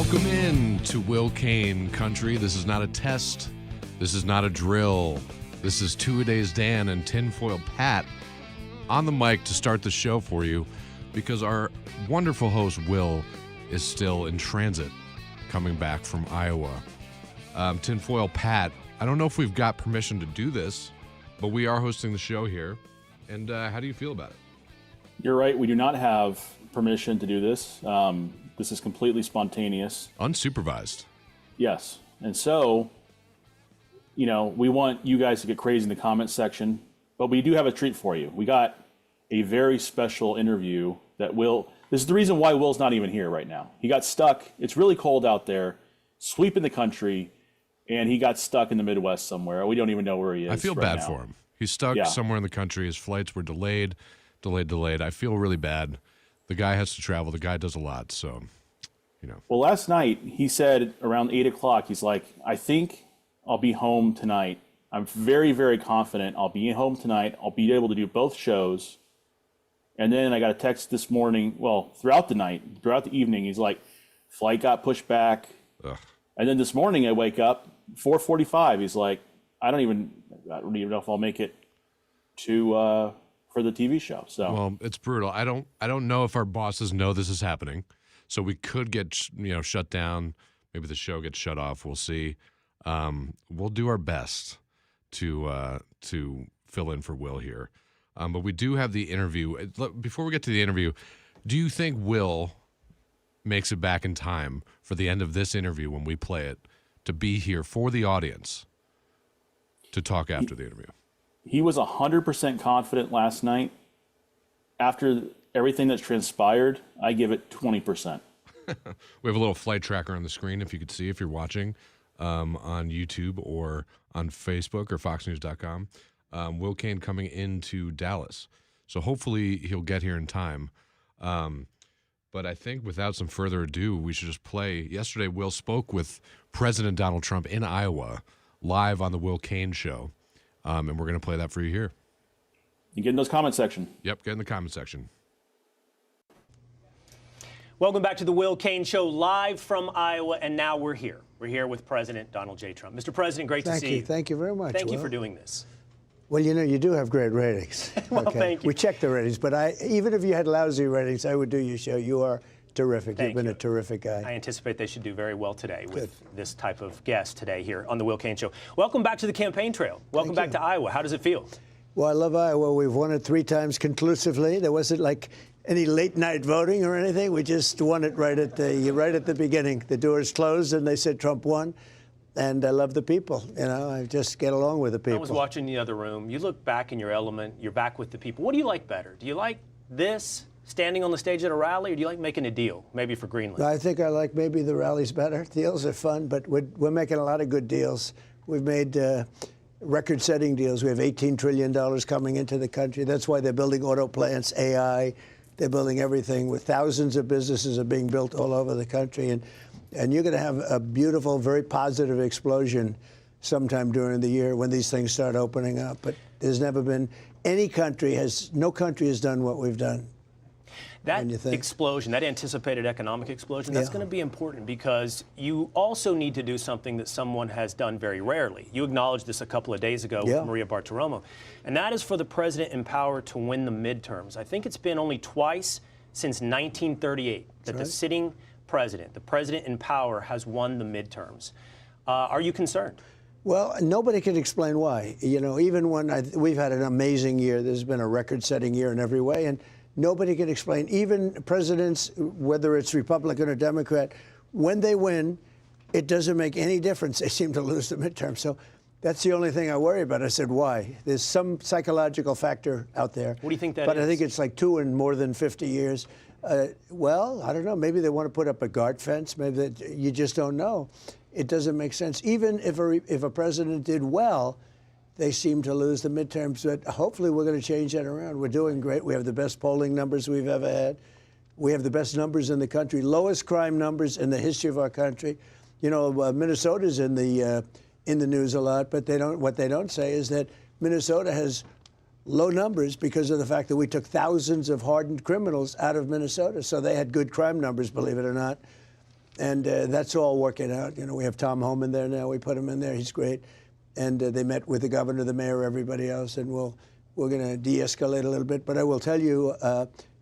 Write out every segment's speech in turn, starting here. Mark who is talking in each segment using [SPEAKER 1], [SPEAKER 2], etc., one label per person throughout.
[SPEAKER 1] Welcome in to Will Cain country. This is not a test. This is not a drill. This is Two-A-Days Dan and Tinfoil Pat on the mic to start the show for you because our wonderful host Will is still in transit coming back from Iowa. Tinfoil Pat, I don't know if we've got permission to do this, but we are hosting the show here. And how do you feel about it?
[SPEAKER 2] You're right. We do not have permission to do this. This is completely spontaneous.
[SPEAKER 1] Unsupervised.
[SPEAKER 2] Yes. And so, we want you guys to get crazy in the comments section, but we do have a treat for you. We got a very special interview that this is the reason why Will's not even here right now. He got stuck. It's really cold out there, sweeping the country, and he got stuck in the Midwest somewhere. We don't even know where he is.
[SPEAKER 1] I feel bad for him. He's stuck somewhere in the country. His flights were delayed. I feel really bad. The guy has to travel. The guy does a lot, so,
[SPEAKER 2] Well, last night, he said around 8 o'clock, he's like, I think I'll be home tonight. I'm very, very confident I'll be home tonight. I'll be able to do both shows. And then I got a text this morning, throughout the evening, he's like, flight got pushed back.
[SPEAKER 1] Ugh.
[SPEAKER 2] And then this morning I wake up, 4:45, he's like, I don't even know if I'll make it to for the TV show. So
[SPEAKER 1] well, it's brutal. I don't know if our bosses know this is happening, so we could get shut down. Maybe the show gets shut off. We'll see. We'll do our best to fill in for Will here, but we do have the interview. Before we get to the interview, do you think Will makes it back in time for the end of this interview when we play it to be here for the audience to talk after the interview?
[SPEAKER 2] He was 100% confident last night. After everything that's transpired, I give it 20%.
[SPEAKER 1] We have a little flight tracker on the screen if you could see if you're watching on YouTube or on Facebook or foxnews.com. Will Cain coming into Dallas. So hopefully he'll get here in time. But I think without some further ado, we should just play. Yesterday, Will spoke with President Donald Trump in Iowa live on the Will Cain Show. And we're going to play that for you here.
[SPEAKER 2] You get in those comment section.
[SPEAKER 1] Yep, get in the comment section.
[SPEAKER 3] Welcome back to the Will Cain Show, live from Iowa, and now we're here. We're here with President Donald J. Trump. Mr. President, great to see you.
[SPEAKER 4] Thank you very much.
[SPEAKER 3] Thank you for doing this.
[SPEAKER 4] Well, you do have great ratings.
[SPEAKER 3] Well, thank you.
[SPEAKER 4] We checked the ratings, but even if you had lousy ratings, I would do your show. You are terrific. You've been a terrific guy.
[SPEAKER 3] I anticipate they should do very well today with this type of guest today here on the Will Cain Show. Welcome back to the campaign trail. Welcome back to Iowa. How does it feel?
[SPEAKER 4] Well, I love Iowa. We've won it 3 times conclusively. There wasn't like any late night voting or anything. We just won it right at the beginning. The doors closed and they said Trump won. And I love the people. I just get along with the people.
[SPEAKER 3] I was watching the other room. You look back in your element. You're back with the people. What do you like better? Do you like this, standing on the stage at a rally, or do you like making a deal, maybe for Greenland?
[SPEAKER 4] I think I like maybe the rallies better. Deals are fun, but we're making a lot of good deals. We've made record-setting deals. We have $18 trillion coming into the country. That's why they're building auto plants, AI. They're building everything. With thousands of businesses are being built all over the country. And you're going to have a beautiful, very positive explosion sometime during the year when these things start opening up. But there's never been no country has done what we've done.
[SPEAKER 3] That explosion, that anticipated economic explosion, that's going to be important because you also need to do something that someone has done very rarely. You acknowledged this a couple of days ago with Maria Bartiromo, and that is for the president in power to win the midterms. I think it's been only twice since 1938 that the sitting president, the president in power, has won the midterms. Are you concerned?
[SPEAKER 4] Well, nobody can explain why. Even when we've had an amazing year, there's been a record-setting year in every way, and nobody can explain. Even presidents, whether it's Republican or Democrat, when they win, it doesn't make any difference. They seem to lose the midterm. So that's the only thing I worry about. I said, why? There's some psychological factor out there.
[SPEAKER 3] What do you think that is?
[SPEAKER 4] But I think it's like 2 in more than 50 years. Well, I don't know. Maybe they want to put up a guard fence. Maybe you just don't know. It doesn't make sense. Even if a president did well, they seem to lose the midterms. But hopefully we're going to change that around. We're doing great. We have the best polling numbers we've ever had. We have the best numbers in the country, lowest crime numbers in the history of our country. Minnesota's in the news a lot, but what they don't say is that Minnesota has low numbers because of the fact that we took thousands of hardened criminals out of Minnesota. So they had good crime numbers, believe it or not. And that's all working out. You know, we have Tom Homan there now. We put him in there. He's great. And they met with the governor, the mayor, everybody else, and we're going to de-escalate a little bit. But I will tell you,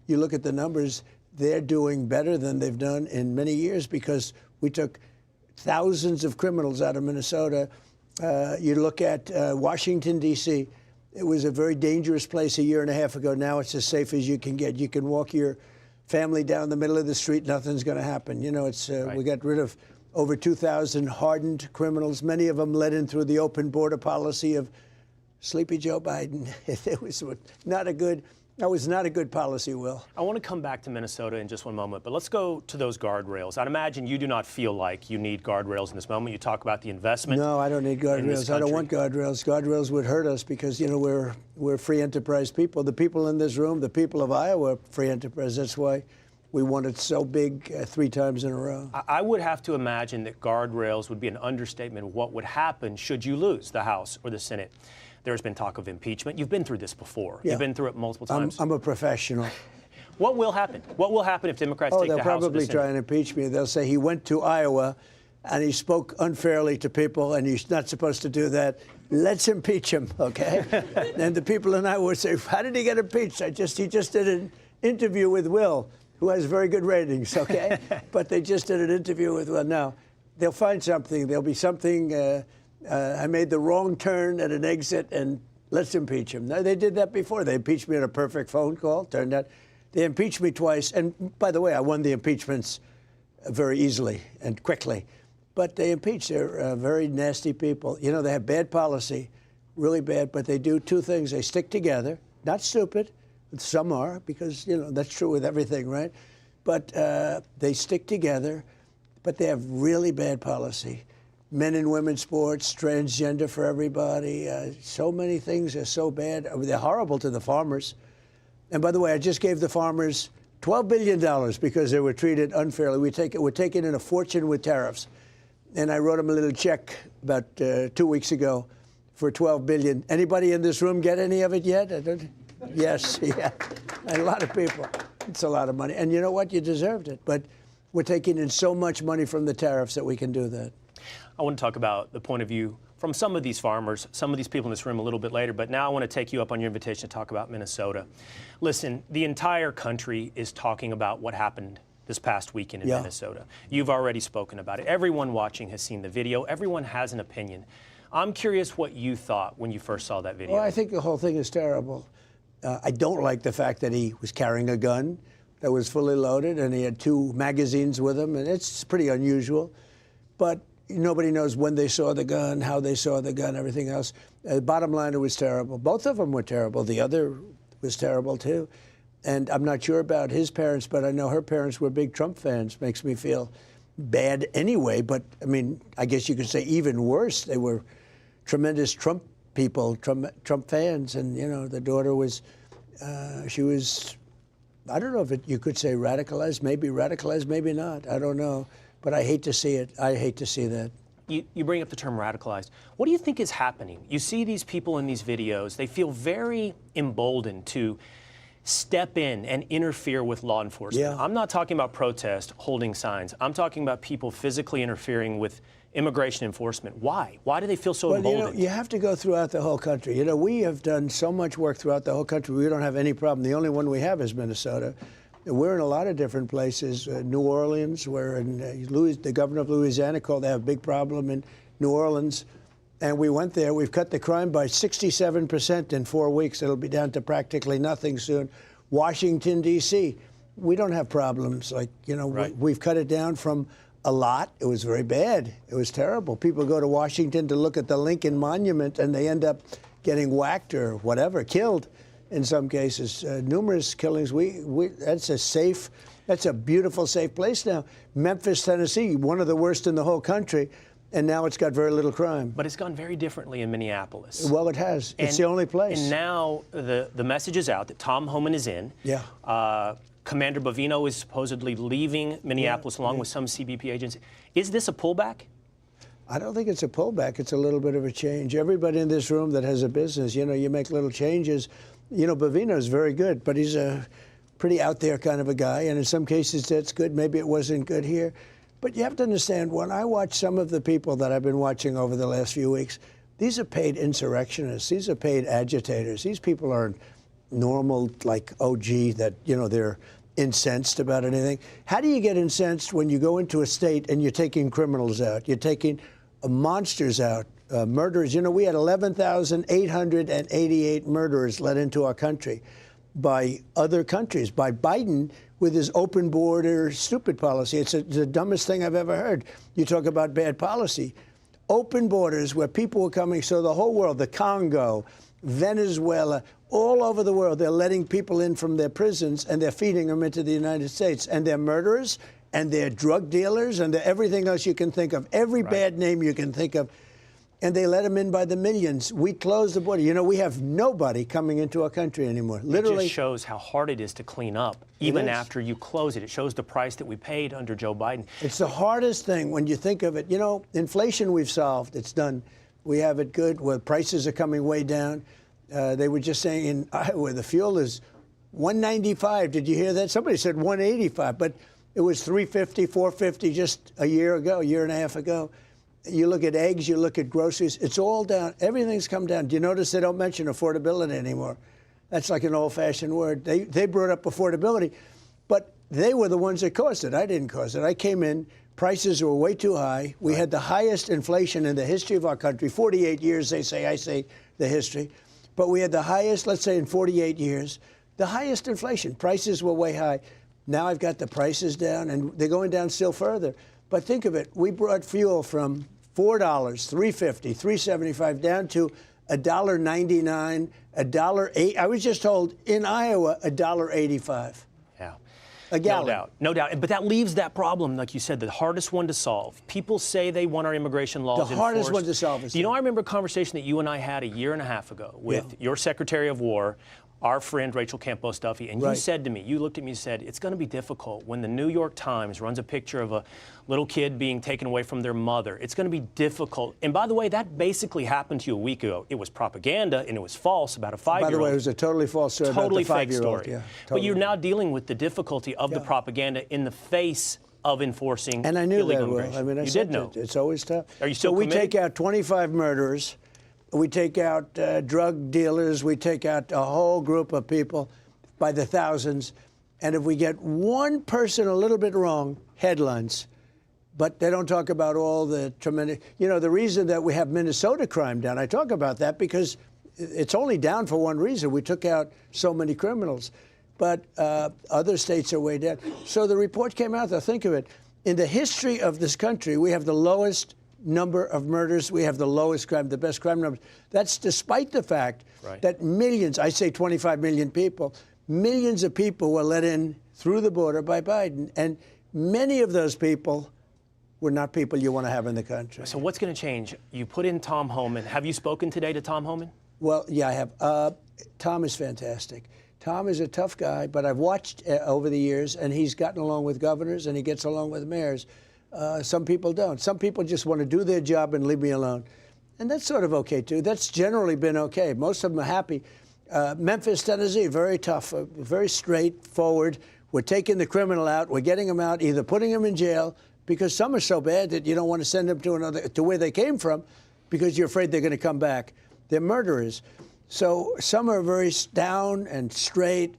[SPEAKER 4] you look at the numbers, they're doing better than they've done in many years because we took thousands of criminals out of Minnesota. You look at Washington, D.C., it was a very dangerous place a year and a half ago. Now it's as safe as you can get. You can walk your family down the middle of the street, nothing's going to happen. You know, it's
[SPEAKER 3] Right.
[SPEAKER 4] we got rid of over 2,000 hardened criminals, many of them let in through the open border policy of Sleepy Joe Biden. It was not a good. That was not a good policy, Will.
[SPEAKER 3] I want to come back to Minnesota in just one moment, but let's go to those guardrails. I'd imagine you do not feel like you need guardrails in this moment. You talk about the investment.
[SPEAKER 4] No, I don't need guardrails. I don't want guardrails. Guardrails would hurt us because, you know, we're free enterprise people. The people in this room, the people of Iowa, are free enterprise. That's why we want it so big 3 times in a row.
[SPEAKER 3] I would have to imagine that guardrails would be an understatement of what would happen should you lose the House or the Senate. There's been talk of impeachment. You've been through this before.
[SPEAKER 4] Yeah.
[SPEAKER 3] You've been through it multiple times.
[SPEAKER 4] I'm a professional.
[SPEAKER 3] What will happen? What will happen if Democrats take the
[SPEAKER 4] They'll
[SPEAKER 3] House or the
[SPEAKER 4] probably
[SPEAKER 3] Senate?
[SPEAKER 4] try and impeach me. They'll say he went to Iowa and he spoke unfairly to people and he's not supposed to do that. Let's impeach him, okay? And the people in Iowa would say, how did he get impeached? He just did an interview with Will, who has very good ratings, okay? But they just did an interview with Will. Now, they'll find something. There'll be something. I made the wrong turn at an exit and let's impeach him. No, they did that before. They impeached me on a perfect phone call. Turned out they impeached me twice. And by the way, I won the impeachments very easily and quickly. But they impeach. They're very nasty people. You know, they have bad policy, really bad, but they do 2 things. They stick together, not stupid. Some are, because, you know, that's true with everything, right? But they stick together, but they have really bad policy. Men and women's sports, transgender for everybody. So many things are so bad. I mean, they're horrible to the farmers. And by the way, I just gave the farmers $12 billion because they were treated unfairly. We're taking in a fortune with tariffs. And I wrote them a little check about 2 weeks ago for $12 billion. Anybody in this room get any of it yet? Yes, yeah. And a lot of people. It's a lot of money. And you know what? You deserved it. But we're taking in so much money from the tariffs that we can do that.
[SPEAKER 3] I want to talk about the point of view from some of these farmers, some of these people in this room a little bit later, but now I want to take you up on your invitation to talk about Minnesota. Listen, the entire country is talking about what happened this past weekend in Minnesota. You've already spoken about it. Everyone watching has seen the video. Everyone has an opinion. I'm curious what you thought when you first saw that video.
[SPEAKER 4] Well, I think the whole thing is terrible. I don't like the fact that he was carrying a gun that was fully loaded and he had 2 magazines with him, and it's pretty unusual. But nobody knows when they saw the gun, how they saw the gun, everything else. Bottom line, it was terrible. Both of them were terrible. The other was terrible, too. And I'm not sure about his parents, but I know her parents were big Trump fans. Makes me feel bad anyway. But, I mean, I guess you could say even worse. They were tremendous Trump people, Trump fans. And, you know, the daughter was, she was, I don't know if you could say radicalized, maybe not. I don't know. But I hate to see it. I hate to see that.
[SPEAKER 3] You bring up the term radicalized. What do you think is happening? You see these people in these videos, they feel very emboldened to step in and interfere with law enforcement.
[SPEAKER 4] Yeah.
[SPEAKER 3] I'm not talking about protest, holding signs. I'm talking about people physically interfering with immigration enforcement. Why? Why do they feel so emboldened?
[SPEAKER 4] You know, you have to go throughout the whole country. You know, we have done so much work throughout the whole country. We don't have any problem. The only one we have is Minnesota. We're in a lot of different places. New Orleans, we're in the governor of Louisiana called they have a big problem in New Orleans. And we went there. We've cut the crime by 67% in 4 weeks. It'll be down to practically nothing soon. Washington, D.C., we don't have problems. Like, you know,
[SPEAKER 3] right.
[SPEAKER 4] We've cut it down from a lot. It was very bad. It was terrible. People go to Washington to look at the Lincoln Monument, and they end up getting whacked or whatever, killed. In some cases, numerous killings. That's a beautiful, safe place now. Memphis, Tennessee, one of the worst in the whole country, and now it's got very little crime.
[SPEAKER 3] But it's gone very differently in Minneapolis.
[SPEAKER 4] Well, it has. It's the only place.
[SPEAKER 3] And now the message is out that Tom Homan is in.
[SPEAKER 4] Yeah.
[SPEAKER 3] Commander Bovino is supposedly leaving Minneapolis along with some CBP agents. Is this a pullback?
[SPEAKER 4] I don't think it's a pullback. It's a little bit of a change. Everybody in this room that has a business, you know, you make little changes. You know, Bovino is very good, but he's a pretty out there kind of a guy. And in some cases, that's good. Maybe it wasn't good here. But you have to understand, when I watch some of the people that I've been watching over the last few weeks, these are paid insurrectionists. These are paid agitators. These people aren't normal, like, oh, gee, that, you know, they're incensed about anything. How do you get incensed when you go into a state and you're taking criminals out? You're taking monsters out, murderers. You know, we had 11,888 murderers let into our country by other countries, by Biden with his open border stupid policy. It's the dumbest thing I've ever heard. You talk about bad policy. Open borders where people were coming, so the whole world, the Congo, Venezuela, all over the world, they're letting people in from their prisons and they're feeding them into the United States. And they're murderers and they're drug dealers and they're everything else you can think of, every bad name you can think of. And they let them in by the millions. We closed the border. You know, we have nobody coming into our country anymore. Literally.
[SPEAKER 3] It just shows how hard it is to clean up, even after you close it. It shows the price that we paid under Joe Biden.
[SPEAKER 4] It's the hardest thing when you think of it. You know, inflation we've solved. It's done. We have it good. Where prices are coming way down. They were just saying in Iowa the fuel is $1.95. Did you hear that? Somebody said $1.85, but it was $3.50, $4.50 just a year ago, a year and a half ago. You look at eggs, you look at groceries, it's all down. Everything's come down. Do you notice they don't mention affordability anymore? That's like an old-fashioned word. They brought up affordability, but they were the ones that caused it. I didn't cause it. I came in, prices were way too high. We had the highest inflation in the history of our country. 48 years, they say. I say the history. But we had the highest, let's say in 48 years, the highest inflation. Prices were way high. Now I've got the prices down, and they're going down still further. But think of it. We brought fuel from $4, $3.50, $3.75 down to $1.99, $1.08. I was just told in Iowa $1.85.
[SPEAKER 3] Yeah.
[SPEAKER 4] A gallon.
[SPEAKER 3] No doubt. No doubt. But that leaves that problem, like you said, the hardest one to solve. People say they want our immigration laws
[SPEAKER 4] The hardest
[SPEAKER 3] enforced.
[SPEAKER 4] one to solve is
[SPEAKER 3] You know, I remember a conversation that you and I had a year and a half ago with your Secretary of War, our friend Rachel Campos Duffy, and you said to me, you looked at me and said, it's going to be difficult when the New York Times runs a picture of a little kid being taken away from their mother. It's going to be difficult. And by the way, that basically happened to you a week ago. It was propaganda and it was false about a 5-year-old.
[SPEAKER 4] By the way, it was a totally false story
[SPEAKER 3] totally
[SPEAKER 4] about the
[SPEAKER 3] fake
[SPEAKER 4] 5-year-old.
[SPEAKER 3] story.
[SPEAKER 4] Yeah,
[SPEAKER 3] But you're now dealing with the difficulty of the propaganda in the face of enforcing
[SPEAKER 4] and I knew
[SPEAKER 3] illegal
[SPEAKER 4] that, Will.
[SPEAKER 3] immigration.
[SPEAKER 4] I mean, I
[SPEAKER 3] you
[SPEAKER 4] said
[SPEAKER 3] did know.
[SPEAKER 4] It's always tough.
[SPEAKER 3] Are you still
[SPEAKER 4] So we
[SPEAKER 3] committed?
[SPEAKER 4] take out 25 murderers. We take out drug dealers. We take out a whole group of people by the thousands. And if we get one person a little bit wrong, headlines. But they don't talk about all the tremendous, you know, the reason that we have Minnesota crime down. I talk about that because it's only down for one reason. We took out so many criminals. But other states are way down. So the report came out, think of it. In the history of this country, we have the lowest number of murders. We have the lowest crime, the best crime numbers. That's despite the fact that millions, I say 25 million people, millions of people were let in through the border by Biden. And many of those people were not people you want to have in the country.
[SPEAKER 3] So what's going to change? You put in Tom Homan. Have you spoken today to Tom Homan?
[SPEAKER 4] Well, yeah, I have. Tom is fantastic. Tom is a tough guy, but I've watched over the years, and he's gotten along with governors, and he gets along with mayors. Some people don't. Some people just want to do their job and leave me alone. And that's sort of okay, too. That's generally been okay. Most of them are happy. Memphis, Tennessee, very tough, very straightforward. We're taking the criminal out. We're getting them out, either putting them in jail, because some are so bad that you don't want to send them to where they came from because you're afraid they're going to come back. They're murderers. So some are very down and straight,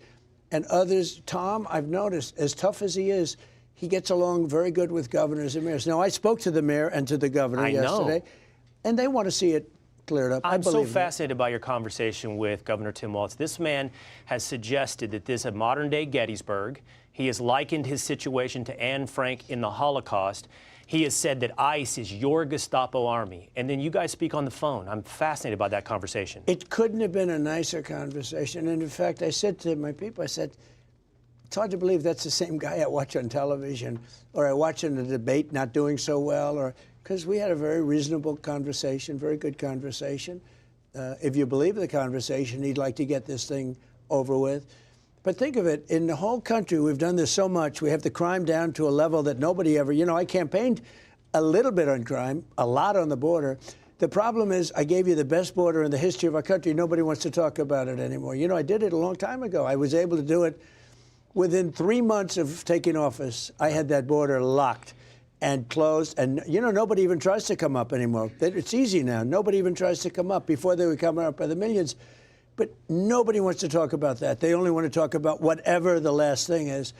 [SPEAKER 4] and others, Tom, I've noticed, as tough as he is, he gets along very good with governors and mayors. Now, I spoke to the mayor and to the governor yesterday, and they want to see it cleared up.
[SPEAKER 3] I'm so fascinated by your conversation with Governor Tim Walz. This man has suggested that this is a modern-day Gettysburg. He has likened his situation to Anne Frank in the Holocaust. He has said that ICE is your Gestapo army. And then you guys speak on the phone. I'm fascinated by that conversation.
[SPEAKER 4] It couldn't have been a nicer conversation. And in fact, I said to my people, I said, it's hard to believe that's the same guy I watch on television, or I watch in a debate not doing so well, or because we had a very reasonable conversation, very good conversation. If you believe the conversation, he'd like to get this thing over with. But think of it, in the whole country, we've done this so much. We have the crime down to a level that nobody ever, I campaigned a little bit on crime, a lot on the border. The problem is I gave you the best border in the history of our country. Nobody wants to talk about it anymore. I did it a long time ago. I was able to do it within 3 months of taking office. I had that border locked. and closed. And, nobody even tries to come up anymore. It's easy now. Nobody even tries to come up. Before they were coming up by the millions. But nobody wants to talk about that. They only want to talk about whatever the last thing is.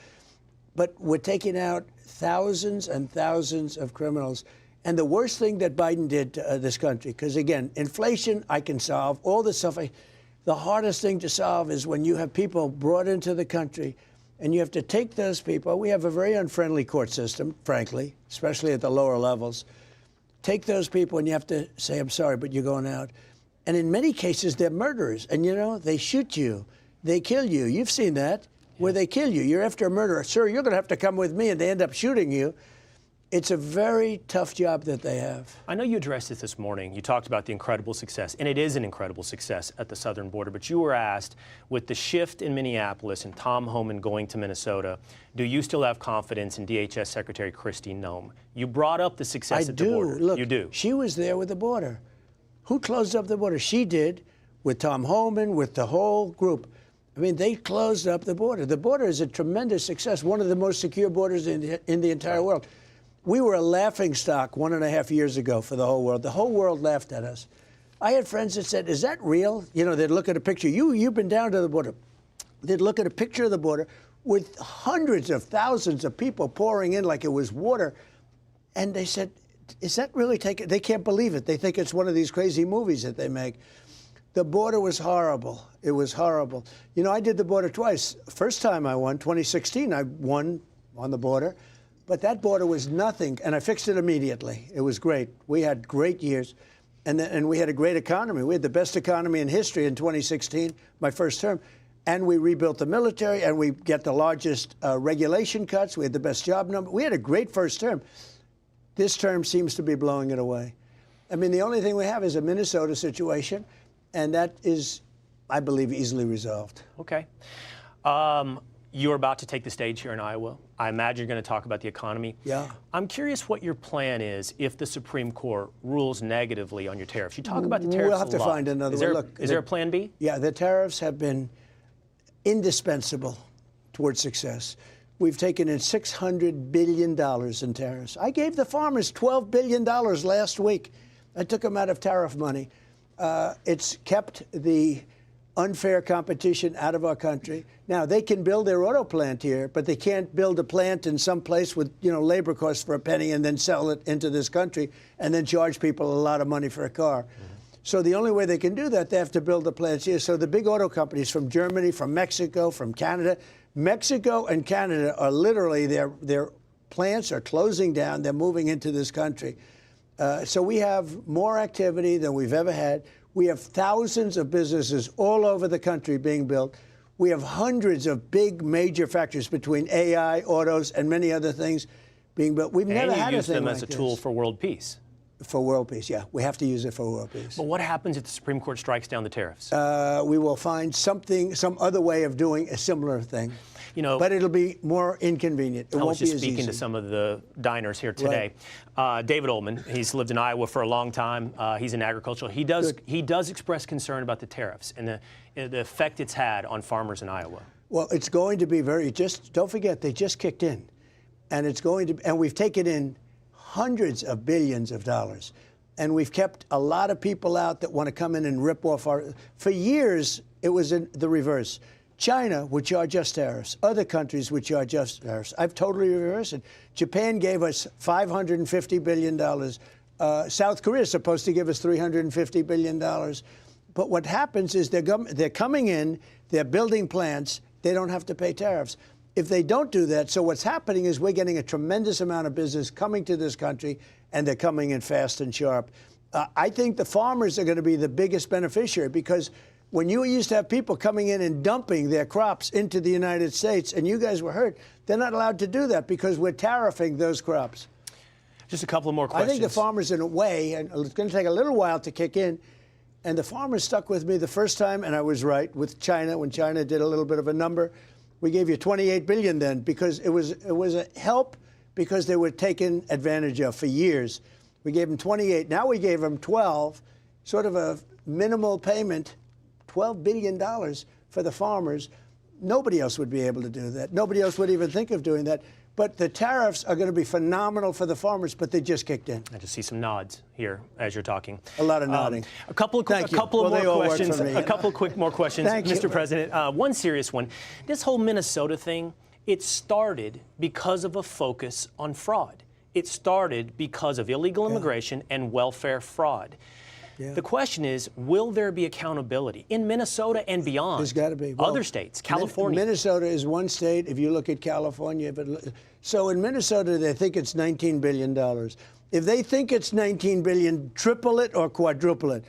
[SPEAKER 4] But we're taking out thousands and thousands of criminals. And the worst thing that Biden did to this country, because, again, inflation I can solve, all this stuff. The hardest thing to solve is when you have people brought into the country and you have to take those people. We have a very unfriendly court system, frankly, especially at the lower levels. Take those people and you have to say, I'm sorry, but you're going out. And in many cases, they're murderers. And, they shoot you. They kill you. You've seen that, where they kill you. You're after a murderer. Sir, you're going to have to come with me. And they end up shooting you. It's a very tough job that they have.
[SPEAKER 3] I know you addressed it this morning. You talked about the incredible success, and it is an incredible success at the southern border. But you were asked, with the shift in Minneapolis and Tom Homan going to Minnesota, do you still have confidence in DHS Secretary Kristi Noem? You brought up the success at the border.
[SPEAKER 4] Look,
[SPEAKER 3] you do.
[SPEAKER 4] She was there with the border. Who closed up the border? She did, with Tom Homan, with the whole group. I mean, they closed up the border. The border is a tremendous success, one of the most secure borders in the entire world. We were a laughingstock 1.5 years ago for the whole world. The whole world laughed at us. I had friends that said, is that real? They'd look at a picture. You've been down to the border. They'd look at a picture of the border with hundreds of thousands of people pouring in like it was water. And they said, is that really taken? They can't believe it. They think it's one of these crazy movies that they make. The border was horrible. It was horrible. I did the border twice. First time I won, 2016, I won on the border. But that border was nothing, and I fixed it immediately. It was great. We had great years, and we had a great economy. We had the best economy in history in 2016, my first term. And we rebuilt the military, and we get the largest regulation cuts. We had the best job number. We had a great first term. This term seems to be blowing it away. I mean, the only thing we have is a Minnesota situation, and that is, I believe, easily resolved.
[SPEAKER 3] Okay. You're about to take the stage here in Iowa. I imagine you're going to talk about the economy.
[SPEAKER 4] Yeah.
[SPEAKER 3] I'm curious what your plan is if the Supreme Court rules negatively on your tariffs. You talk about the tariffs
[SPEAKER 4] We'll have to find another way. Look,
[SPEAKER 3] is there a plan B?
[SPEAKER 4] Yeah, the tariffs have been indispensable towards success. We've taken in $600 billion in tariffs. I gave the farmers $12 billion last week. I took them out of tariff money. It's kept the unfair competition out of our country. Now, they can build their auto plant here, but they can't build a plant in some place with, labor costs for a penny and then sell it into this country and then charge people a lot of money for a car. So the only way they can do that, they have to build the plants here. So the big auto companies from Germany, from Mexico, from Canada, Mexico and Canada are literally, their plants are closing down. They're moving into this country. So we have more activity than we've ever had. We have thousands of businesses all over the country being built. We have hundreds of big major factories between AI, autos, and many other things being built. We've never had a thing like this.
[SPEAKER 3] And you use them as a tool for world peace.
[SPEAKER 4] For world peace, yeah. We have to use it for world peace.
[SPEAKER 3] But what happens if the Supreme Court strikes down the tariffs?
[SPEAKER 4] We will find some other way of doing a similar thing. But it'll be more inconvenient. It won't be as easy.
[SPEAKER 3] I was just speaking to some of the diners here today. Right. David Ullman, he's lived in Iowa for a long time. He's in agriculture. He does express concern about the tariffs and the effect it's had on farmers in Iowa.
[SPEAKER 4] Well, it's going to be don't forget, they just kicked in. And we've taken in hundreds of billions of dollars. And we've kept a lot of people out that want to come in and rip off for years, it was the reverse. China would charge us tariffs. Other countries would charge us tariffs. I've totally reversed it. Japan gave us $550 billion. South Korea is supposed to give us $350 billion. But what happens is they're coming in, they're building plants, they don't have to pay tariffs. If they don't do that, so what's happening is we're getting a tremendous amount of business coming to this country, and they're coming in fast and sharp. I think the farmers are going to be the biggest beneficiary because when you used to have people coming in and dumping their crops into the United States, and you guys were hurt, they're not allowed to do that because we're tariffing those crops.
[SPEAKER 3] Just a couple of more questions.
[SPEAKER 4] I think the farmers, in a way, and it's going to take a little while to kick in, and the farmers stuck with me the first time, and I was right, with China, when China did a little bit of a number. We gave you $28 billion then because it was a help because they were taken advantage of for years. We gave them 28. Now we gave them 12, sort of a minimal payment. $12 billion for the farmers. Nobody else would be able to do that. Nobody else would even think of doing that. But the tariffs are going to be phenomenal for the farmers, but they just kicked in.
[SPEAKER 3] I just see some nods here as you're talking.
[SPEAKER 4] A lot of nodding.
[SPEAKER 3] A couple of more questions. A couple of quick more questions, Mr. President. One serious one. This whole Minnesota thing, it started because of a focus on fraud. It started because of illegal immigration and welfare fraud. Yeah. The question is, will there be accountability in Minnesota and beyond?
[SPEAKER 4] There's got to be.
[SPEAKER 3] Other states, California.
[SPEAKER 4] Minnesota is one state. If you look at California, so in Minnesota, they think it's $19 billion. If they think it's $19 billion, triple it or quadruple it.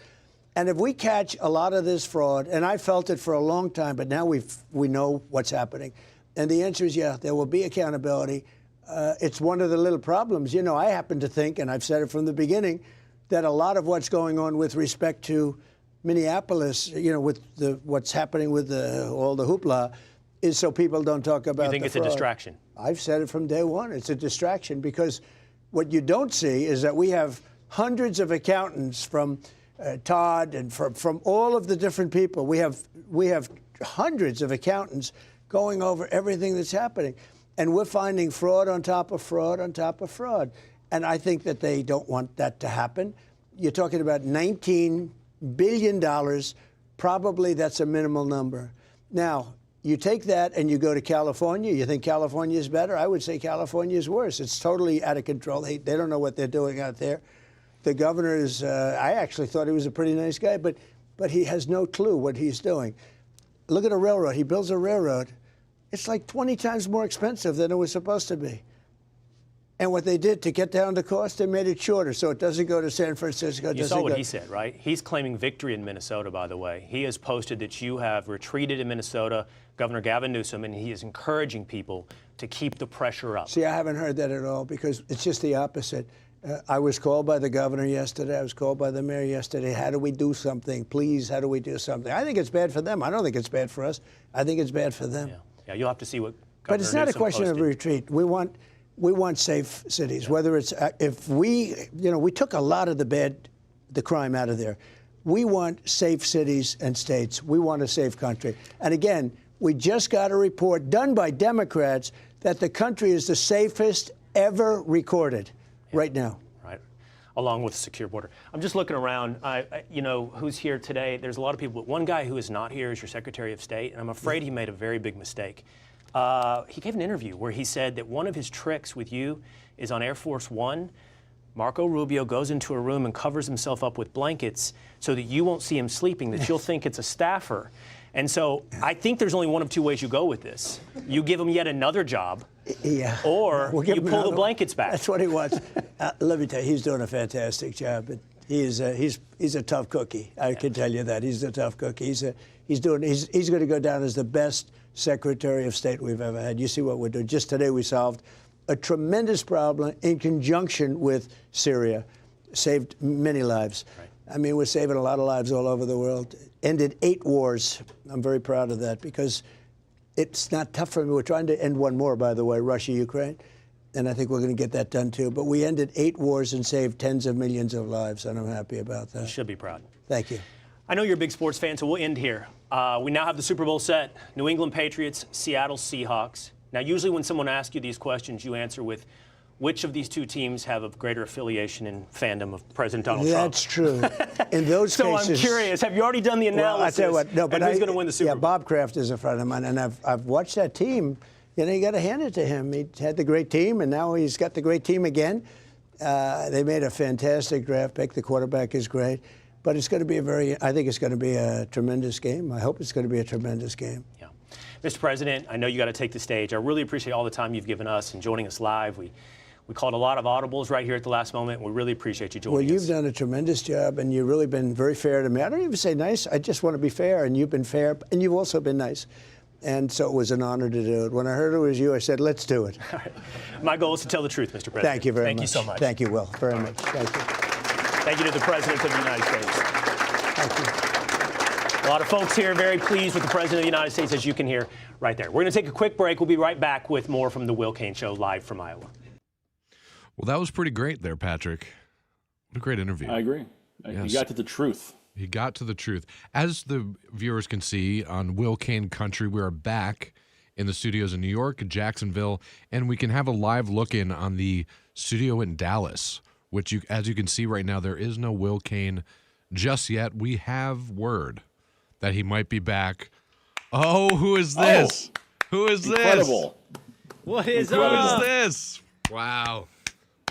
[SPEAKER 4] And if we catch a lot of this fraud, and I felt it for a long time, but now we know what's happening. And the answer is, yeah, there will be accountability. It's one of the little problems. You know, I happen to think, and I've said it from the beginning, that a lot of what's going on with respect to Minneapolis, you know, with what's happening with all the hoopla, is so people don't talk about.
[SPEAKER 3] You think it's a distraction?
[SPEAKER 4] I've said it from day one. It's a distraction because what you don't see is that we have hundreds of accountants from Todd and from all of the different people. We have hundreds of accountants going over everything that's happening, and we're finding fraud on top of fraud on top of fraud. And I think that they don't want that to happen. You're talking about $19 billion. Probably that's a minimal number. Now, you take that and you go to California. You think California is better? I would say California is worse. It's totally out of control. They don't know what they're doing out there. The governor is, I actually thought he was a pretty nice guy, but he has no clue what he's doing. Look at a railroad. He builds a railroad. It's like 20 times more expensive than it was supposed to be. And what they did to get down the cost, they made it shorter so it doesn't go to San Francisco.
[SPEAKER 3] You saw what he said, right? He's claiming victory in Minnesota, by the way. He has posted that you have retreated in Minnesota, Governor Gavin Newsom, and he is encouraging people to keep the pressure up.
[SPEAKER 4] See, I haven't heard that at all because it's just the opposite. I was called by the governor yesterday. I was called by the mayor yesterday. How do we do something? Please, how do we do something? I think it's bad for them. I don't think it's bad for us. I think it's bad for them.
[SPEAKER 3] Yeah, you'll have to see what Governor
[SPEAKER 4] But it's not
[SPEAKER 3] Newsom
[SPEAKER 4] a question
[SPEAKER 3] posted.
[SPEAKER 4] of retreat. We want safe cities. Whether it's if we took a lot of the crime out of there. We want safe cities and states. We want a safe country. And again, we just got a report done by Democrats that the country is the safest ever recorded right now.
[SPEAKER 3] Right, along with a secure border. I'm just looking around. You know who's here today? There's a lot of people, but one guy who is not here is your Secretary of State, and I'm afraid he made a very big mistake. He gave an interview where he said that one of his tricks with you is on Air Force One. Marco Rubio goes into a room and covers himself up with blankets so that you won't see him sleeping, that you'll think it's a staffer. And so I think there's only one of two ways you go with this. You give him yet another job, or you pull the blankets back.
[SPEAKER 4] That's what he wants. Let me tell you, he's doing a fantastic job. But he's a tough cookie. I can tell you that. He's a tough cookie. He's going to go down as the best Secretary of State we've ever had. You see what we're doing. Just today we solved a tremendous problem in conjunction with Syria. Saved many lives. Right. I mean, we're saving a lot of lives all over the world. Ended 8 wars. I'm very proud of that because it's not tough for me. We're trying to end one more, by the way, Russia, Ukraine. And I think we're going to get that done, too. But we ended 8 wars and saved tens of millions of lives, and I'm happy about that.
[SPEAKER 3] You should be proud.
[SPEAKER 4] Thank you.
[SPEAKER 3] I know you're a big sports fan, so we'll end here. We now have the Super Bowl set. New England Patriots, Seattle Seahawks. Now, usually when someone asks you these questions, you answer with, which of these two teams have a greater affiliation and fandom of President Donald Trump?
[SPEAKER 4] That's true. In those
[SPEAKER 3] so
[SPEAKER 4] cases...
[SPEAKER 3] I'm curious, have you already done the analysis?
[SPEAKER 4] Well, I tell you what, no, but
[SPEAKER 3] who's going to win the Super Bowl?
[SPEAKER 4] Bob Kraft is a friend of mine, and I've watched that team. You know, you got to hand it to him. He had the great team, and now he's got the great team again. They made a fantastic draft pick. The quarterback is great. But it's going to be I think it's going to be a tremendous game. I hope it's going to be a tremendous game.
[SPEAKER 3] Yeah. Mr. President, I know you got to take the stage. I really appreciate all the time you've given us and joining us live. We called a lot of audibles right here at the last moment. We really appreciate you joining us.
[SPEAKER 4] Well, you've done a tremendous job, and you've really been very fair to me. I don't even say nice. I just want to be fair, and you've been fair, and you've also been nice. And so it was an honor to do it. When I heard it was you, I said, let's do it.
[SPEAKER 3] All right. My goal is to tell the truth, Mr. President.
[SPEAKER 4] Thank you very much.
[SPEAKER 3] Thank you so much.
[SPEAKER 4] Thank you, Will, very much. Thank you.
[SPEAKER 3] Thank you to the President of the United States.
[SPEAKER 4] Thank you.
[SPEAKER 3] A lot of folks here very pleased with the President of the United States, as you can hear right there. We're going to take a quick break. We'll be right back with more from the Will Cain Show live from Iowa.
[SPEAKER 1] Well, that was pretty great there, Patrick. What a great interview.
[SPEAKER 2] I agree.
[SPEAKER 1] Yes.
[SPEAKER 2] He got to the truth.
[SPEAKER 1] He got to the truth. As the viewers can see on Will Cain Country, we are back in the studios in New York, Jacksonville, and we can have a live look-in on the studio in Dallas, which, as you can see right now, there is no Will Cain just yet. We have word that he might be back. Oh, who is this? Who is
[SPEAKER 2] incredible.
[SPEAKER 1] this?
[SPEAKER 5] What is
[SPEAKER 1] What is
[SPEAKER 5] up?
[SPEAKER 1] this? Wow.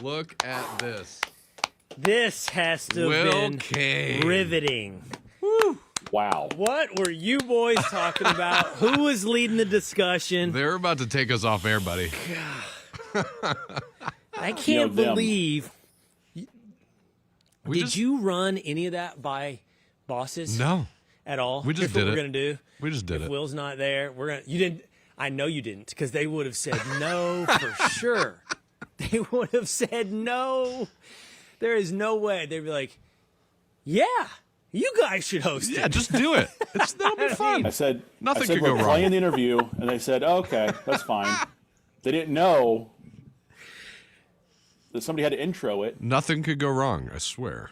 [SPEAKER 1] Look at this.
[SPEAKER 5] This has to have
[SPEAKER 1] Will
[SPEAKER 5] been
[SPEAKER 1] Cain.
[SPEAKER 5] riveting.
[SPEAKER 2] Wow.
[SPEAKER 5] What were you boys talking about? Who was leading the discussion?
[SPEAKER 1] They're about to take us off air, buddy.
[SPEAKER 5] I can't
[SPEAKER 2] them.
[SPEAKER 5] believe.
[SPEAKER 1] We
[SPEAKER 5] Did you run any of that by bosses?
[SPEAKER 1] No.
[SPEAKER 5] At all?
[SPEAKER 1] We just
[SPEAKER 5] Here's what
[SPEAKER 1] did
[SPEAKER 5] we're
[SPEAKER 1] it.
[SPEAKER 5] gonna do.
[SPEAKER 1] We just did
[SPEAKER 5] if
[SPEAKER 1] it.
[SPEAKER 5] Will's not there, we're gonna. You didn't. I know you didn't, because they would have said no for sure. They would have said no. There is no way. They'd be like, "Yeah, you guys should host
[SPEAKER 1] Yeah,
[SPEAKER 5] it."
[SPEAKER 1] just do it. That'll be fun.
[SPEAKER 2] I said,
[SPEAKER 1] Nothing
[SPEAKER 2] I said,
[SPEAKER 1] could go
[SPEAKER 2] we're
[SPEAKER 1] wrong.
[SPEAKER 2] playing the interview, and they said, okay, that's fine. They didn't know that somebody had to intro it.
[SPEAKER 1] Nothing could go wrong, I swear.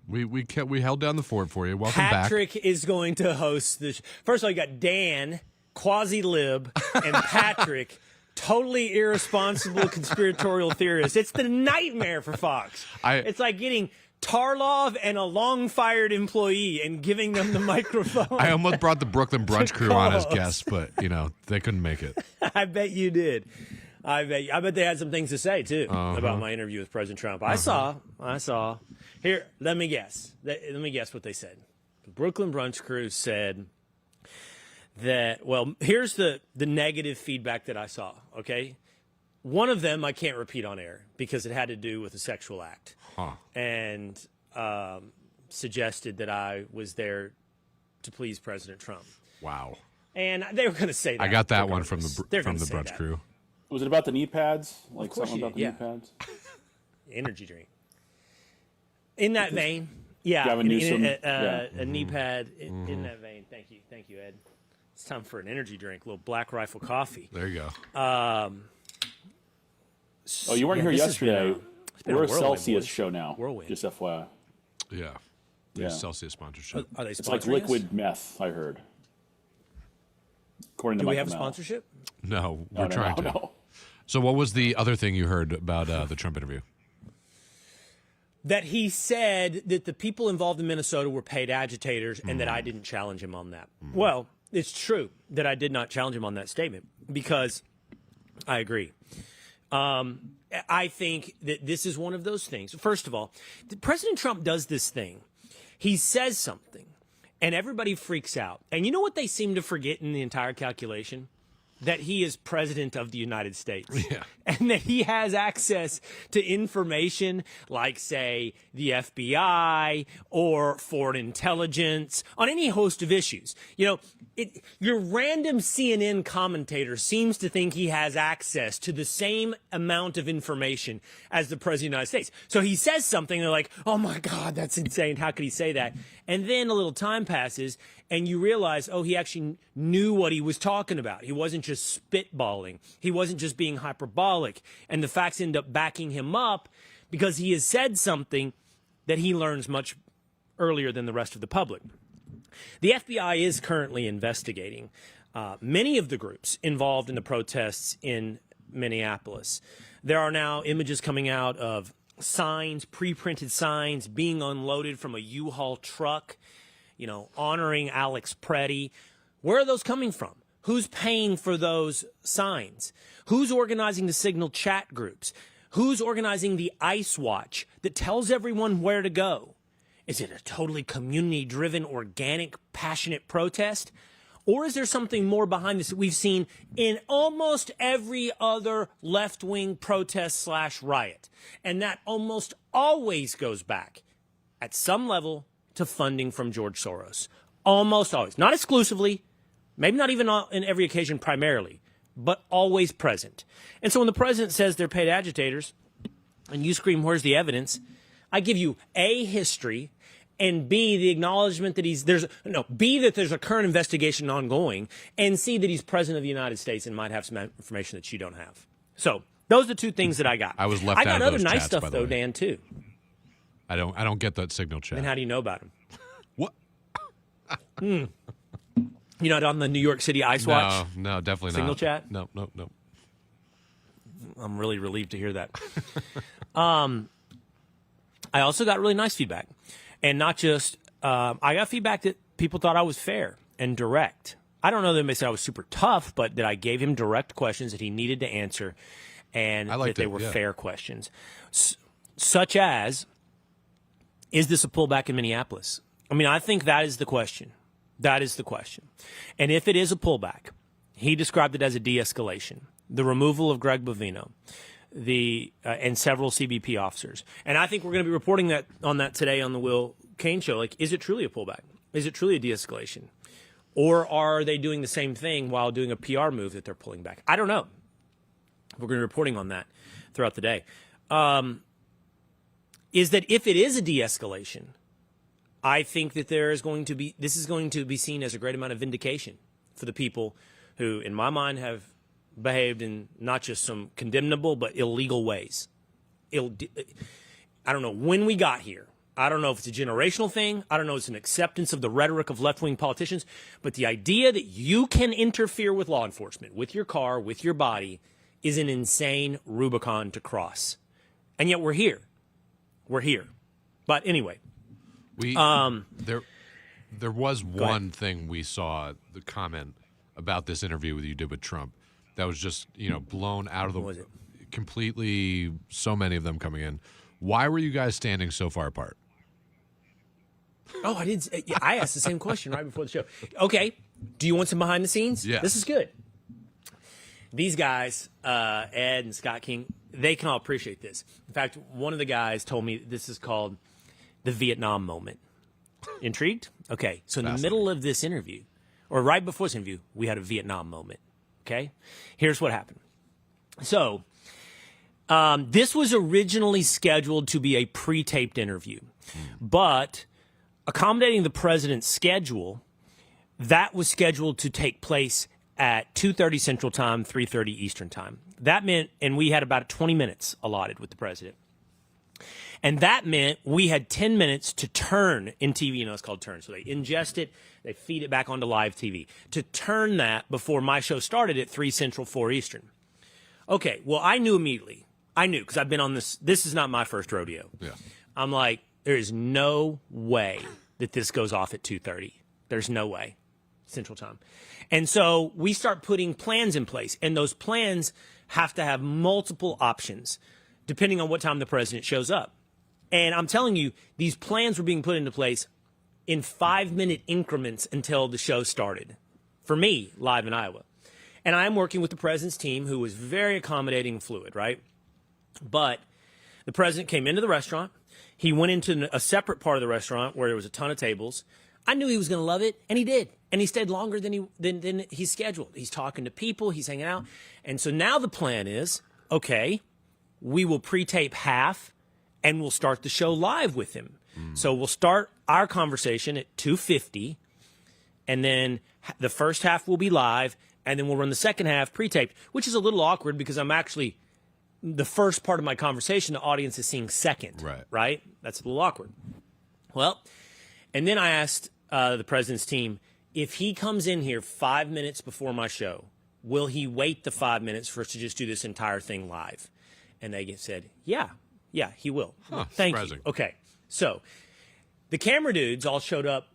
[SPEAKER 1] We held down the fort for you. Welcome
[SPEAKER 5] Patrick is going to host the. First of all, you got Dan, quasi-lib, and Patrick, totally irresponsible conspiratorial theorist. It's the nightmare for Fox. It's like getting Tarlov and a long-fired employee and giving them the microphone.
[SPEAKER 1] I almost brought the Brooklyn Brunch crew on as
[SPEAKER 5] call us.
[SPEAKER 1] guests, but they couldn't make it.
[SPEAKER 5] I bet you did. I bet they had some things to say too about my interview with President Trump. I saw. Here, let me guess. Let me guess what they said. The Brooklyn Brunch crew said that. Well, here's the negative feedback that I saw. Okay, one of them I can't repeat on air because it had to do with a sexual act, and suggested that I was there to please President Trump.
[SPEAKER 1] Wow.
[SPEAKER 5] And they were going to say that.
[SPEAKER 1] I got that one
[SPEAKER 5] regardless.
[SPEAKER 1] from
[SPEAKER 5] They're
[SPEAKER 1] the
[SPEAKER 5] gonna say
[SPEAKER 1] brunch
[SPEAKER 5] that.
[SPEAKER 1] crew.
[SPEAKER 2] Was it about the knee pads? Like
[SPEAKER 5] course
[SPEAKER 2] something
[SPEAKER 5] you
[SPEAKER 2] about the
[SPEAKER 5] did,
[SPEAKER 2] knee pads?
[SPEAKER 5] Energy drink. In that vein, yeah,
[SPEAKER 2] Gavin Newsom,
[SPEAKER 5] a knee pad in that vein. Thank you, Ed. It's time for an energy drink, a little Black Rifle coffee.
[SPEAKER 1] There you go.
[SPEAKER 2] Oh, you weren't here
[SPEAKER 5] this has been
[SPEAKER 2] yesterday.
[SPEAKER 5] been
[SPEAKER 2] We're
[SPEAKER 5] a
[SPEAKER 2] a
[SPEAKER 5] whirlwind,
[SPEAKER 2] Celsius
[SPEAKER 5] boys.
[SPEAKER 2] show now.
[SPEAKER 5] Whirlwind.
[SPEAKER 2] Just FYI.
[SPEAKER 1] Yeah. There's Celsius sponsorship.
[SPEAKER 5] Are they
[SPEAKER 2] It's like
[SPEAKER 5] sponsoring
[SPEAKER 2] liquid
[SPEAKER 5] us?
[SPEAKER 2] meth, I heard. According to
[SPEAKER 5] Do we
[SPEAKER 2] Michael
[SPEAKER 5] have a
[SPEAKER 2] Mel.
[SPEAKER 5] sponsorship?
[SPEAKER 1] No, we're trying to.
[SPEAKER 2] No.
[SPEAKER 1] So what was the other thing you heard about the Trump interview?
[SPEAKER 5] That he said that the people involved in Minnesota were paid agitators and that I didn't challenge him on that. Well, it's true that I did not challenge him on that statement because I agree. I think that this is one of those things. First of all, President Trump does this thing. He says something and everybody freaks out. And you know what they seem to forget in the entire calculation? That he is president of the United States.
[SPEAKER 1] Yeah.
[SPEAKER 5] And that he has access to information like, say, the FBI or foreign intelligence on any host of issues. You know, your random CNN commentator seems to think he has access to the same amount of information as the president of the United States. So he says something, they're like, oh my God, that's insane. How could he say that? And then a little time passes and you realize, oh, he actually knew what he was talking about. He wasn't just spitballing. He wasn't just being hyperbolic. And the facts end up backing him up because he has said something that he learns much earlier than the rest of the public. The FBI is currently investigating many of the groups involved in the protests in Minneapolis. There are now images coming out of signs, pre-printed signs being unloaded from a U-Haul truck, you know, honoring Alex Preddy. Where are those coming from? Who's paying for those signs? Who's organizing the Signal chat groups? Who's organizing the Ice Watch that tells everyone where to go? Is it a totally community-driven, organic, passionate protest? Or is there something more behind this that we've seen in almost every other left-wing protest / riot? And that almost always goes back, at some level, to funding from George Soros. Almost always. Not exclusively, maybe not even in every occasion primarily, but always present. And so when the president says they're paid agitators, and you scream, where's the evidence? I give you A, history, and B, the acknowledgement that B, that there's a current investigation ongoing, and C, that he's president of the United States and might have some information that you don't have. So those are the two things that I got.
[SPEAKER 1] I was left
[SPEAKER 5] I got
[SPEAKER 1] out of
[SPEAKER 5] other
[SPEAKER 1] those
[SPEAKER 5] nice
[SPEAKER 1] chats,
[SPEAKER 5] stuff
[SPEAKER 1] by the
[SPEAKER 5] though,
[SPEAKER 1] way.
[SPEAKER 5] Dan, too.
[SPEAKER 1] I don't get that Signal chat.
[SPEAKER 5] And how do you know about him?
[SPEAKER 1] What?
[SPEAKER 5] You're not on the New York City Ice Watch?
[SPEAKER 1] No, definitely not.
[SPEAKER 5] Signal chat?
[SPEAKER 1] No.
[SPEAKER 5] I'm really relieved to hear that. I also got really nice feedback. And not just, I got feedback that people thought I was fair and direct. I don't know that they said I was super tough, but that I gave him direct questions that he needed to answer, and that they were fair questions. Such as, is this a pullback in Minneapolis? I mean, I think that is the question. That is the question. And if it is a pullback, he described it as a de-escalation, the removal of Greg Bovino, and several CBP officers. And I think we're going to be reporting on that today on the Will Cain Show. Like, is it truly a pullback? Is it truly a de-escalation? Or are they doing the same thing while doing a PR move that they're pulling back? I don't know. We're going to be reporting on that throughout the day. Is that if it is a de-escalation, I think that this is going to be seen as a great amount of vindication for the people who, in my mind, have behaved in not just some condemnable but illegal ways. I don't know when we got here. I don't know if it's a generational thing. I don't know if it's an acceptance of the rhetoric of left-wing politicians. But the idea that you can interfere with law enforcement, with your car, with your body, is an insane Rubicon to cross. And yet we're here. We're here. But anyway.
[SPEAKER 1] There was one thing we saw, the comment about this interview that you did with Trump, that was just, blown out of the completely, so many of them coming in. Why were you guys standing so far apart?
[SPEAKER 5] Oh, I didn't. I asked the same question right before the show. Okay, do you want some behind the scenes?
[SPEAKER 1] Yeah.
[SPEAKER 5] This is good. These guys, Ed and Scott King, they can all appreciate this. In fact, one of the guys told me this is called the Vietnam moment. Intrigued? Okay, so in the middle of this interview, or right before this interview, we had a Vietnam moment. Okay, here's what happened. So this was originally scheduled to be a pre-taped interview, but accommodating the president's schedule, that was scheduled to take place at 2:30 Central Time, 3:30 Eastern Time. That meant, and we had about 20 minutes allotted with the president. And that meant we had 10 minutes to turn in TV. It's called turn. So they ingest it, they feed it back onto live TV. To turn that before my show started at 3 Central, 4 Eastern. Okay, well, I knew immediately. I knew, because I've been on this. This is not my first rodeo.
[SPEAKER 1] Yeah.
[SPEAKER 5] I'm like, there is no way that this goes off at 2:30. There's no way. Central Time. And so we start putting plans in place, and those plans have to have multiple options depending on what time the president shows up. And I'm telling you, these plans were being put into place in 5-minute increments until the show started. For me, live in Iowa. And I'm working with the president's team, who was very accommodating and fluid, right? But the president came into the restaurant. He went into a separate part of the restaurant where there was a ton of tables. I knew he was going to love it, and he did. And he stayed longer than he scheduled. He's talking to people. He's hanging out. And so now the plan is, okay, we will pre-tape half, and we'll start the show live with him. So we'll start our conversation at 2:50, and then the first half will be live, and then we'll run the second half pre-taped, which is a little awkward because I'm actually, the first part of my conversation, the audience is seeing second, right? That's a little awkward. Well, and then I asked the president's team, if he comes in here 5 minutes before my show, will he wait the 5 minutes for us to just do this entire thing live? And they said, yeah, he will. Thank you. Okay, so the camera dudes all showed up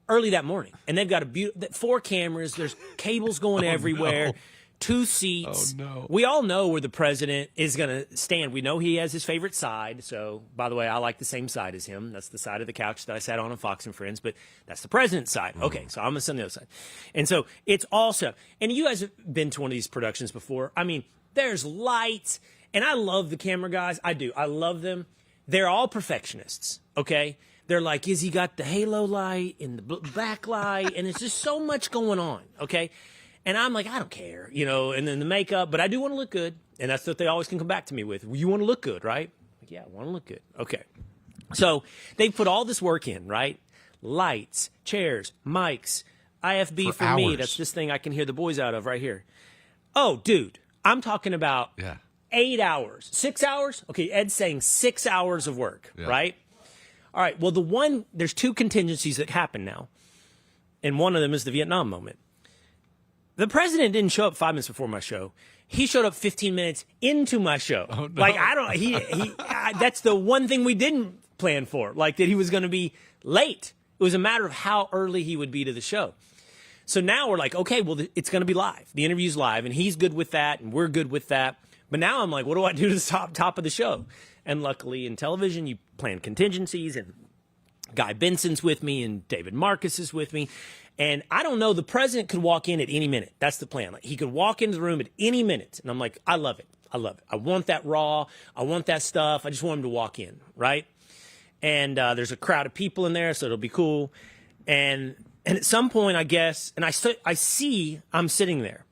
[SPEAKER 5] early that morning, and they've got 4 cameras. There's cables going everywhere. No. 2 seats.
[SPEAKER 1] Oh, no.
[SPEAKER 5] We all know where the president is going to stand. We know he has his favorite side. So, by the way, I like the same side as him. That's the side of the couch that I sat on Fox and Friends, but that's the president's side. Okay, so I'm going to sit on the other side. And so it's all set up. And you guys have been to one of these productions before. I mean, there's lights, and I love the camera guys. I do. I love them. They're all perfectionists, okay? They're like, is he got the halo light and the backlight? And it's just so much going on, okay? And I'm like, I don't care, and then the makeup, but I do want to look good. And that's what they always can come back to me with. You want to look good, right? Like, yeah, I want to look good. Okay. So they put all this work in, right? Lights, chairs, mics, IFB for me. That's this thing I can hear the boys out of right here. Oh, dude, I'm talking about 8 hours, 6 hours. Okay, Ed's saying 6 hours of work, right? All right, well, there's 2 contingencies that happen now. and one of them is the Vietnam moment. The president didn't show up 5 minutes before my show. He showed up 15 minutes into my show.
[SPEAKER 1] Oh, no.
[SPEAKER 5] Like, that's the one thing we didn't plan for, like that he was going to be late. It was a matter of how early he would be to the show. So now we're like, okay, well, it's going to be live. The interview's live, and he's good with that, and we're good with that. But now I'm like, what do I do to the top of the show? And luckily in television, you plan contingencies, and Guy Benson's with me, and David Marcus is with me. And I don't know, the president could walk in at any minute. That's the plan. Like, he could walk into the room at any minute. And I'm like, I love it. I love it. I want that raw. I want that stuff. I just want him to walk in, right? And there's a crowd of people in there, so it'll be cool. And at some point, I guess, and I see I'm sitting there.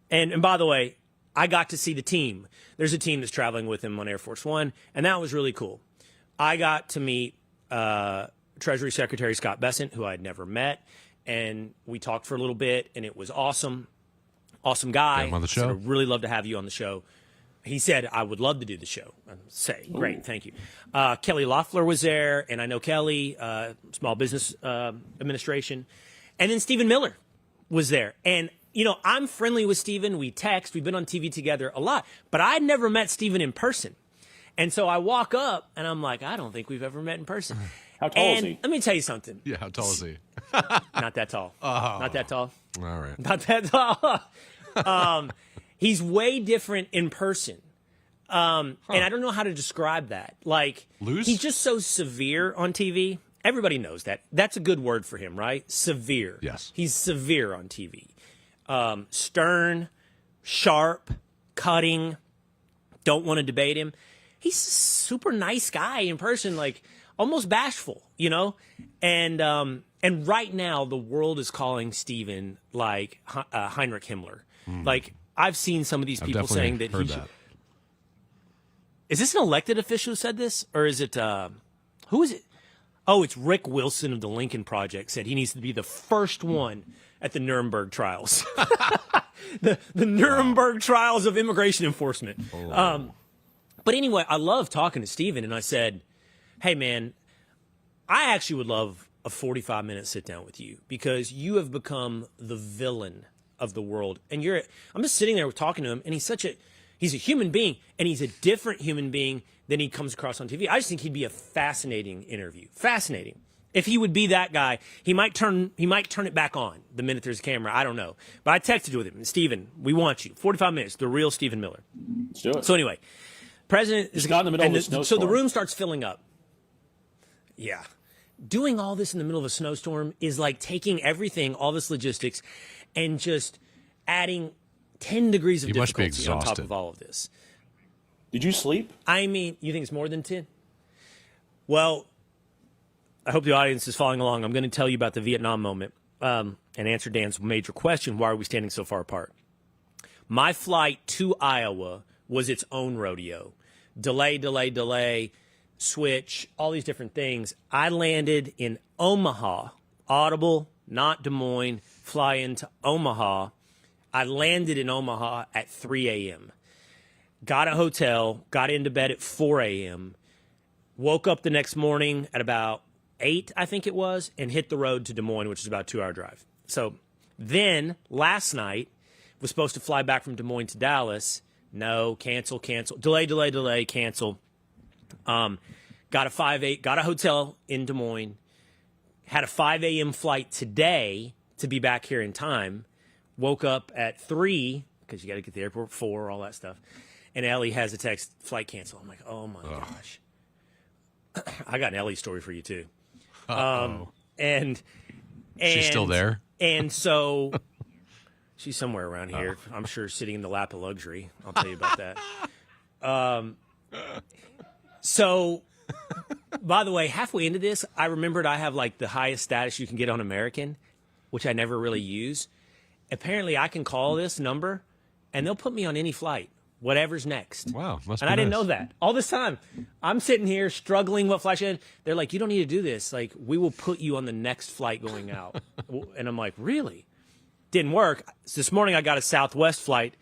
[SPEAKER 5] And by the way, I got to see the team. There's a team that's traveling with him on Air Force One, and that was really cool. I got to meet Treasury Secretary Scott Bessent, who I'd never met. And we talked for a little bit, and it was awesome. Awesome guy.
[SPEAKER 1] Get him on the show.
[SPEAKER 5] I said, I'd really love to have you on the show. He said, I would love to do the show. I say, great, thank you. Kelly Loeffler was there, and I know Kelly, Small Business Administration. And then Stephen Miller was there. And, you know, I'm friendly with Stephen. We text. We've been on TV together a lot. But I'd never met Stephen in person. And so I walk up, and I'm like, I don't think we've ever met in person.
[SPEAKER 2] How tall is he?
[SPEAKER 5] Let me tell you something.
[SPEAKER 1] Yeah, how tall is he?
[SPEAKER 5] Not that tall. Not that tall.
[SPEAKER 1] All right.
[SPEAKER 5] Not that tall. He's way different in person. And I don't know how to describe that. Like,
[SPEAKER 1] Loose?
[SPEAKER 5] He's just so severe on TV. Everybody knows that. That's a good word for him, right? Severe.
[SPEAKER 1] Yes.
[SPEAKER 5] He's severe on TV. Stern, sharp, cutting, don't want to debate him. He's a super nice guy in person, like almost bashful, you know? And right now the world is calling Stephen like Heinrich Himmler. Like, I've seen some of these people saying that he should. Is this an elected official who said this? Or is it, who is it? Oh, it's Rick Wilson of the Lincoln Project said he needs to be the first one at the Nuremberg trials. the Nuremberg trials of immigration enforcement. But anyway, I love talking to Stephen, and I said, hey, man, I actually would love a 45-minute sit-down with you because you have become the villain of the world. And I'm just sitting there talking to him, and he's a human being, and he's a different human being than he comes across on TV. I just think he'd be a fascinating interview. Fascinating. If he would be that guy, he might turn it back on the minute there's a camera. I don't know. But I texted with him, Stephen, we want you. 45 minutes, the real Stephen Miller.
[SPEAKER 2] Let's do it.
[SPEAKER 5] So anyway, president is
[SPEAKER 2] not in the middle of a snowstorm.
[SPEAKER 5] So the room starts filling up. Yeah. Doing all this in the middle of a snowstorm is like taking everything, all this logistics, and just adding 10 degrees of difficulty on top of all of this.
[SPEAKER 2] Did you sleep?
[SPEAKER 5] I mean, you think it's more than 10? Well, I hope the audience is following along. I'm going to tell you about the Vietnam moment and answer Dan's major question, why are we standing so far apart? My flight to Iowa was its own rodeo. Delay, switch, all these different things. I landed in Omaha, Audible, not Des Moines, fly into Omaha. I landed in Omaha at 3 a.m. Got a hotel, got into bed at 4 a.m., woke up the next morning at about 8, I think it was, and hit the road to Des Moines, which is about a 2-hour drive. So then last night, was supposed to fly back from Des Moines to Dallas. No, cancel. Delay, cancel. Got a hotel in Des Moines. Had a 5 a.m. flight today to be back here in time. Woke up at 3, because you got to get to the airport at 4, all that stuff. And Ellie has a text, flight cancel. I'm like, oh my gosh. I got an Ellie story for you too. And
[SPEAKER 1] she's still there?
[SPEAKER 5] And so she's somewhere around here. I'm sure sitting in the lap of luxury. I'll tell you about that. So, by the way, halfway into this, I remembered I have like the highest status you can get on American, which I never really use. Apparently, I can call this number, and they'll put me on any flight, whatever's next.
[SPEAKER 1] Wow, must be
[SPEAKER 5] And I didn't
[SPEAKER 1] nice.
[SPEAKER 5] know that. All this time, I'm sitting here struggling what flight should. They're like, you don't need to do this. Like, we will put you on the next flight going out. And I'm like, really? Didn't work. So this morning, I got a Southwest flight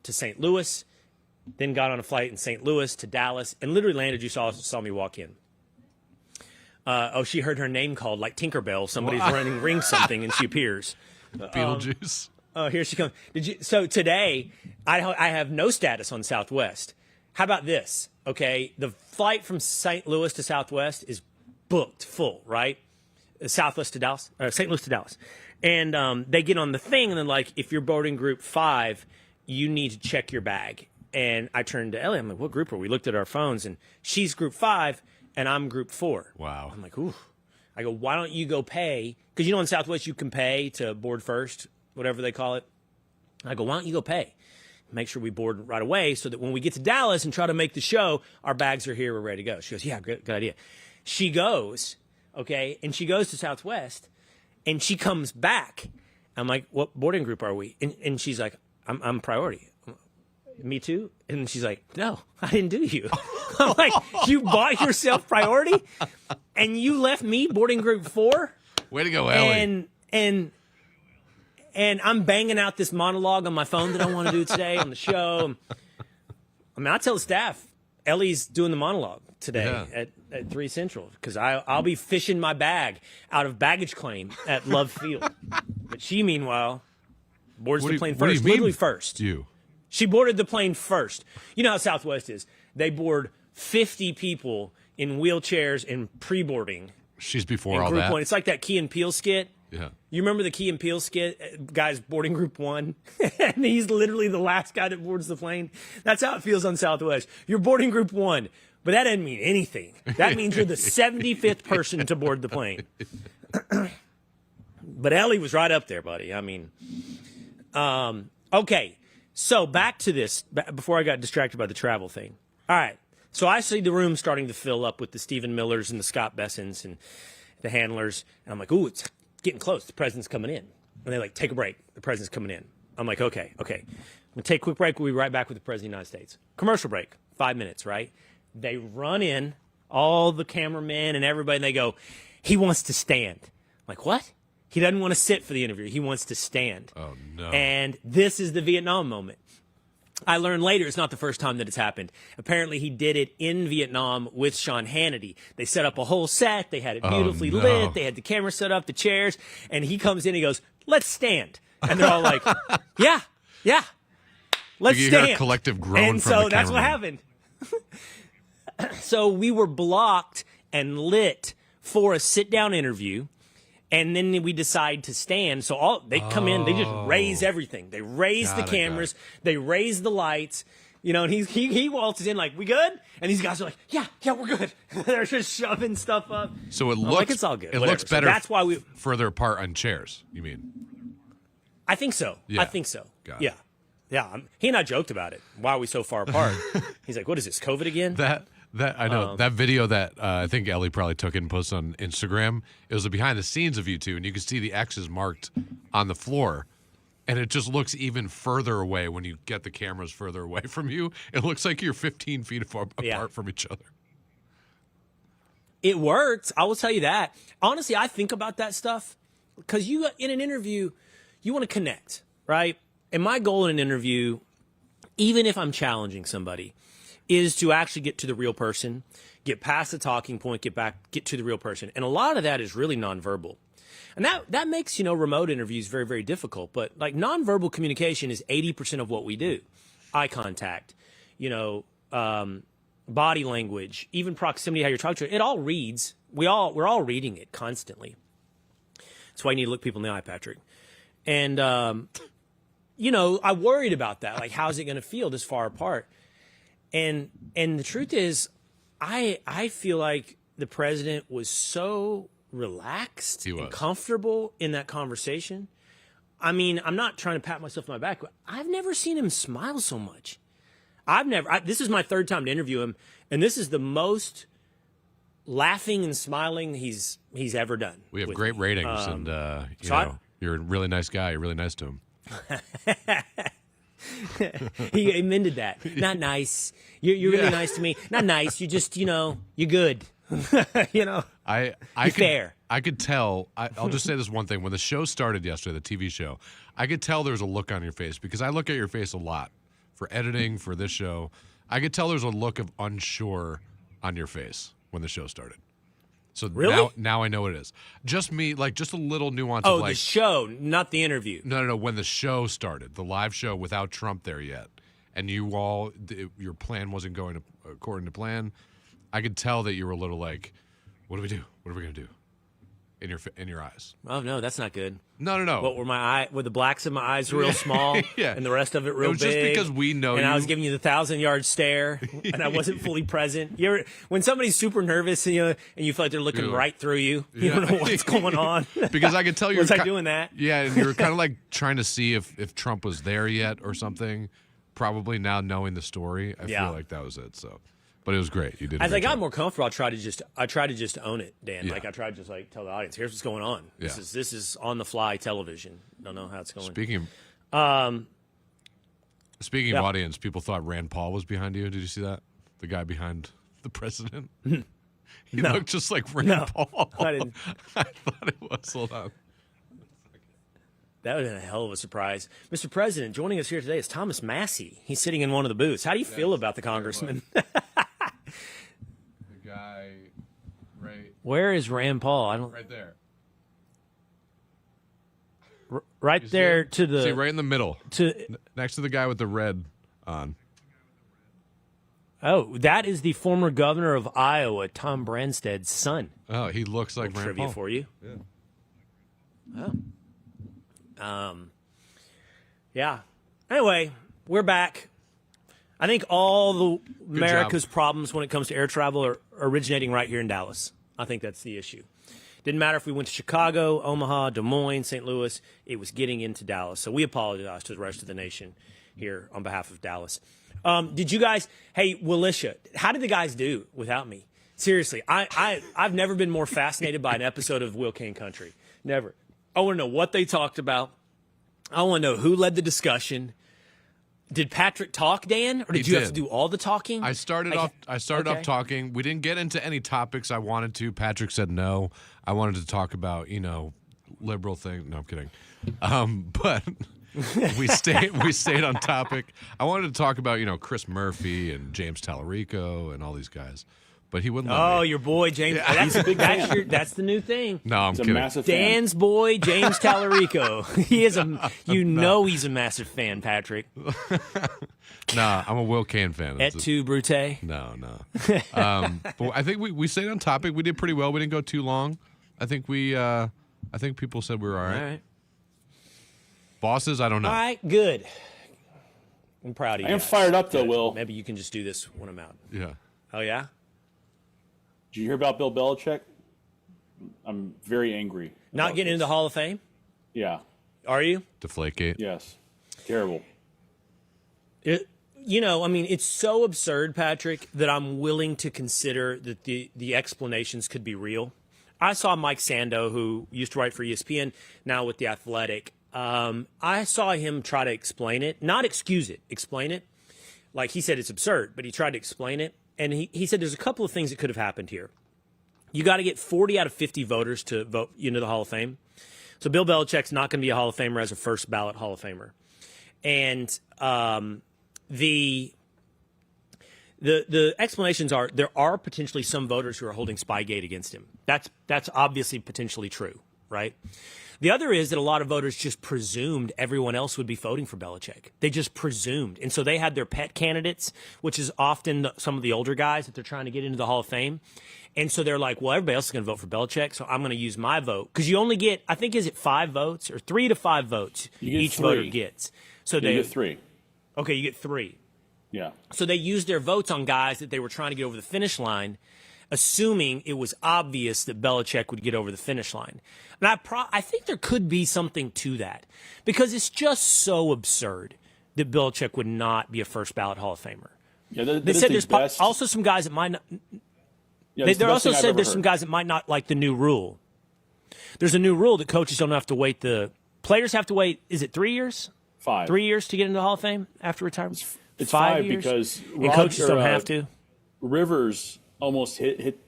[SPEAKER 5] to St. Louis, then got on a flight in St. Louis to Dallas, and literally landed. You saw me walk in. She heard her name called, like Tinkerbell. Somebody's running ring something, and she appears.
[SPEAKER 1] Beetlejuice.
[SPEAKER 5] Oh, here she comes. So today, I have no status on Southwest. How about this? Okay, the flight from St. Louis to Southwest is booked full, right? Southwest to Dallas, St. Louis to Dallas. And they get on the thing, and then, like, if you're boarding group 5, you need to check your bag. And I turned to Ellie. I'm like, what group are we? Looked at our phones, and she's group 5, and I'm group 4.
[SPEAKER 1] Wow.
[SPEAKER 5] I'm like, ooh. I go, why don't you go pay? Because, you know, in Southwest, you can pay to board first, whatever they call it. I go, why don't you go pay? Make sure we board right away so that when we get to Dallas and try to make the show, our bags are here, we're ready to go. She goes, yeah, good idea. She goes, okay, and she goes to Southwest, and she comes back. I'm like, what boarding group are we? And she's like, I'm priority. Me too? And she's like, no, I didn't do you. I'm like, you bought yourself priority? And you left me boarding group 4?
[SPEAKER 1] Way to go, Ellie.
[SPEAKER 5] And I'm banging out this monologue on my phone that I want to do today on the show. I mean, I tell the staff, Ellie's doing the monologue today at 3 Central because I'll be fishing my bag out of baggage claim at Love Field. But she, meanwhile, boards the plane first, literally first. She boarded the plane first. You know how Southwest is. They board 50 people in wheelchairs and pre-boarding.
[SPEAKER 1] She's before all that.
[SPEAKER 5] It's like that Key and Peele skit.
[SPEAKER 1] Yeah.
[SPEAKER 5] You remember the Key and Peele skit? Guy's boarding group 1, and he's literally the last guy that boards the plane. That's how it feels on Southwest. You're boarding group 1, but that doesn't mean anything. That means you're the 75th person to board the plane. But Ellie was right up there, buddy. I mean, okay. So back to this, before I got distracted by the travel thing. All right. So I see the room starting to fill up with the Stephen Millers and the Scott Bessons and the handlers. And I'm like, ooh, it's getting close. The president's coming in. And they like, take a break. The president's coming in. I'm like, okay. I'm going to take a quick break. We'll be right back with the president of the United States. Commercial break, 5 minutes, right? They run in, all the cameramen and everybody, and they go, he wants to stand. I'm like, what? He doesn't want to sit for the interview. He wants to stand.
[SPEAKER 1] Oh, no.
[SPEAKER 5] And this is the Vietnam moment. I learned later it's not the first time that it's happened. Apparently, he did it in Vietnam with Sean Hannity. They set up a whole set. They had it beautifully lit. They had the camera set up, the chairs. And he comes in, he goes, let's stand. And they're all like, yeah, let's
[SPEAKER 1] you
[SPEAKER 5] stand.
[SPEAKER 1] Hear a collective groan
[SPEAKER 5] and
[SPEAKER 1] from
[SPEAKER 5] so
[SPEAKER 1] the
[SPEAKER 5] that's what
[SPEAKER 1] cameraman.
[SPEAKER 5] happened. So we were blocked and lit for a sit-down interview. And then we decide to stand. So they come in, they just raise everything. They raise the cameras, they raise the lights, you know, and he waltzes in like, we good? And these guys are like, yeah, we're good. They're just shoving stuff up.
[SPEAKER 1] So it looks
[SPEAKER 5] like it's all good.
[SPEAKER 1] It
[SPEAKER 5] Whatever.
[SPEAKER 1] looks better.
[SPEAKER 5] So that's why we
[SPEAKER 1] further apart on chairs, you mean?
[SPEAKER 5] I think so.
[SPEAKER 1] Yeah.
[SPEAKER 5] I think so.
[SPEAKER 1] Got it.
[SPEAKER 5] Yeah. He and I joked about it. Why are we so far apart? He's like, what is this, COVID again?
[SPEAKER 1] That I know that video that I think Ellie probably took and posted on Instagram. It was a behind the scenes of you two, and you can see the X's marked on the floor, and it just looks even further away when you get the cameras further away from you. It looks like you're 15 feet apart from each other.
[SPEAKER 5] It works. I will tell you that. Honestly, I think about that stuff because you, in an interview, you want to connect, right? And my goal in an interview, even if I'm challenging somebody, is to actually get to the real person, get past the talking point, get to the real person. And a lot of that is really nonverbal. And that makes, remote interviews very, very difficult. But like nonverbal communication is 80% of what we do. Eye contact, body language, even proximity, how you're talking to it. It all reads. We're all reading it constantly. That's why you need to look people in the eye, Patrick. And, I worried about that. Like, how's it going to feel this far apart? And the truth is, I feel like the president was so relaxed and comfortable in that conversation. I mean, I'm not trying to pat myself on my back, but I've never seen him smile so much. This is my third time to interview him, and this is the most laughing and smiling he's ever done.
[SPEAKER 1] We have great ratings, and you're a really nice guy. You're really nice to him.
[SPEAKER 5] He amended that. Not nice. You're really nice to me. Not nice. You just, you're good. Fair.
[SPEAKER 1] I could tell. I'll just say this one thing. When the show started yesterday, the TV show, I could tell there was a look on your face because I look at your face a lot for editing for this show. I could tell there's a look of unsure on your face when the show started. So
[SPEAKER 5] Really?
[SPEAKER 1] now I know what it is. Just me, like just a little nuance
[SPEAKER 5] Oh,
[SPEAKER 1] of like
[SPEAKER 5] the show, not the interview.
[SPEAKER 1] no. When the show started, the live show without Trump there yet, and you all, your plan wasn't going according to plan. I could tell that you were a little like, what do we do? What are we gonna do? In your eyes.
[SPEAKER 5] Oh no, that's not good.
[SPEAKER 1] No.
[SPEAKER 5] What were the blacks in my eyes real small,
[SPEAKER 1] Yeah.
[SPEAKER 5] and the rest of it real
[SPEAKER 1] It was
[SPEAKER 5] big?
[SPEAKER 1] just because we know
[SPEAKER 5] and
[SPEAKER 1] you.
[SPEAKER 5] I was giving you the 1,000-yard stare, and I wasn't fully present. When somebody's super nervous, and you feel like they're looking right through you, you don't know what's going on.
[SPEAKER 1] Because I could tell you
[SPEAKER 5] Was I doing that?
[SPEAKER 1] Yeah, and you were kind of like trying to see if Trump was there yet or something. Probably now knowing the story, I feel like that was it. So, but it was great. You did.
[SPEAKER 5] As I got
[SPEAKER 1] job.
[SPEAKER 5] more comfortable, I tried to just own it, Dan.
[SPEAKER 1] Yeah.
[SPEAKER 5] Like I tried to just like tell the audience, here's what's going on.
[SPEAKER 1] Yeah.
[SPEAKER 5] This is on the fly television. Don't know how it's going.
[SPEAKER 1] Speaking
[SPEAKER 5] Yeah.
[SPEAKER 1] of audience, people thought Rand Paul was behind you. Did you see that? The guy behind the president. He
[SPEAKER 5] No.
[SPEAKER 1] looked just like Rand Paul.
[SPEAKER 5] I didn't.
[SPEAKER 1] I thought it was. Hold on.
[SPEAKER 5] That would have been a hell of a surprise. Mr. President, joining us here today is Thomas Massey. He's sitting in one of the booths. How do you feel about the congressman?
[SPEAKER 1] The guy,
[SPEAKER 5] Where is Rand Paul? I don't.
[SPEAKER 1] right there.
[SPEAKER 5] Right
[SPEAKER 1] You see
[SPEAKER 5] there
[SPEAKER 1] him?
[SPEAKER 5] to the
[SPEAKER 1] See, right in the middle,
[SPEAKER 5] to.
[SPEAKER 1] next to the guy with the red on.
[SPEAKER 5] Oh, that is the former governor of Iowa, Tom Branstad's son.
[SPEAKER 1] Oh, he looks like Rand
[SPEAKER 5] Trivia
[SPEAKER 1] Paul.
[SPEAKER 5] for you.
[SPEAKER 1] Yeah.
[SPEAKER 5] Oh. Yeah. Anyway, we're back. I think all the America's problems when it comes to air travel are originating right here in Dallas. I think that's the issue. Didn't matter if we went to Chicago, Omaha, Des Moines, St. Louis. It was getting into Dallas. So we apologize to the rest of the nation here on behalf of Dallas. Did you guys, hey, Willisha, how did the guys do without me? Seriously, I've never been more fascinated by an episode of Will Cain Country. Never. I want to know what they talked about. I want to know who led the discussion. Did Patrick talk, Dan, or did you have to do all the talking?
[SPEAKER 1] I started off talking. We didn't get into any topics I wanted to. Patrick said no. I wanted to talk about, liberal thing. No, I'm kidding. But we stayed on topic. I wanted to talk about, Chris Murphy and James Tallarico and all these guys. But he wouldn't let me.
[SPEAKER 5] Oh, your boy, James. That's the new thing.
[SPEAKER 1] No, I'm kidding.
[SPEAKER 2] Massive fan.
[SPEAKER 5] Dan's boy, James Tallarico. He's a massive fan, Patrick.
[SPEAKER 1] Nah, I'm a Will Cain fan.
[SPEAKER 5] Et tu, Brute?
[SPEAKER 1] No. But I think we stayed on topic. We did pretty well. We didn't go too long. I think people said we were all right.
[SPEAKER 5] All right.
[SPEAKER 1] Bosses, I don't know.
[SPEAKER 5] All right, good. I'm proud of you.
[SPEAKER 2] I am
[SPEAKER 5] guys.
[SPEAKER 2] fired up, though,
[SPEAKER 5] Good.
[SPEAKER 2] Will.
[SPEAKER 5] Maybe you can just do this when I'm out.
[SPEAKER 1] Yeah.
[SPEAKER 5] Oh, yeah?
[SPEAKER 2] Did you hear about Bill Belichick? I'm very angry.
[SPEAKER 5] Not getting into the Hall of Fame?
[SPEAKER 2] Yeah.
[SPEAKER 5] Are you?
[SPEAKER 1] Deflategate.
[SPEAKER 2] Yes. Terrible.
[SPEAKER 5] It's so absurd, Patrick, that I'm willing to consider that the explanations could be real. I saw Mike Sando, who used to write for ESPN, now with The Athletic. I saw him try to explain it, not excuse it, explain it. Like he said, it's absurd, but he tried to explain it. And he said there's a couple of things that could have happened here. You got to get 40 out of 50 voters to vote into the Hall of Fame. So Bill Belichick's not going to be a Hall of Famer as a first ballot Hall of Famer. And the explanations are there are potentially some voters who are holding Spygate against him. That's obviously potentially true, right? The other is that a lot of voters just presumed everyone else would be voting for Belichick. They just presumed. And so they had their pet candidates, which is often some of the older guys that they're trying to get into the Hall of Fame. And so they're like, well, everybody else is going to vote for Belichick, so I'm going to use my vote. Because you only get, I think, is it 5 votes or 3 to 5 votes each voter gets. So
[SPEAKER 2] You get 3.
[SPEAKER 5] Okay, you get 3.
[SPEAKER 2] Yeah.
[SPEAKER 5] So they used their votes on guys that they were trying to get over the finish line, assuming it was obvious that Belichick would get over the finish line. And I think there could be something to that because it's just so absurd that Belichick would not be a first ballot Hall of Famer.
[SPEAKER 2] Yeah,
[SPEAKER 5] They said there's also some guys that might not.
[SPEAKER 2] Yeah,
[SPEAKER 5] They also said there's some guys that might not like the new rule. There's a new rule that coaches don't have to wait. The players have to wait. Is it 3 years?
[SPEAKER 2] 5.
[SPEAKER 5] 3 years to get into the Hall of Fame after retirement?
[SPEAKER 2] It's
[SPEAKER 5] 5
[SPEAKER 2] 5
[SPEAKER 5] years?
[SPEAKER 2] because
[SPEAKER 5] And coaches don't have to.
[SPEAKER 2] Rivers almost hit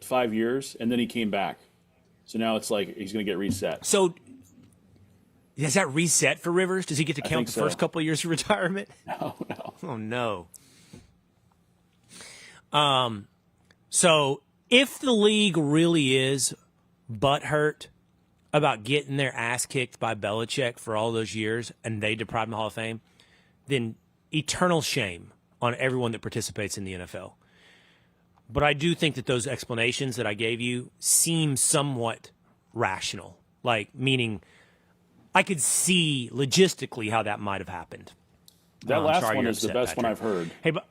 [SPEAKER 2] 5 years and then he came back. So now it's like he's going to get reset.
[SPEAKER 5] So is that reset for Rivers? Does he get to count the first couple of years of retirement?
[SPEAKER 2] No.
[SPEAKER 5] Oh no. So if the league really is butthurt about getting their ass kicked by Belichick for all those years and they deprived him of the Hall of Fame, then eternal shame on everyone that participates in the NFL. But I do think that those explanations that I gave you seem somewhat rational, like meaning I could see logistically how that might have happened.
[SPEAKER 2] That last one is the best one I've heard.
[SPEAKER 5] Hey, but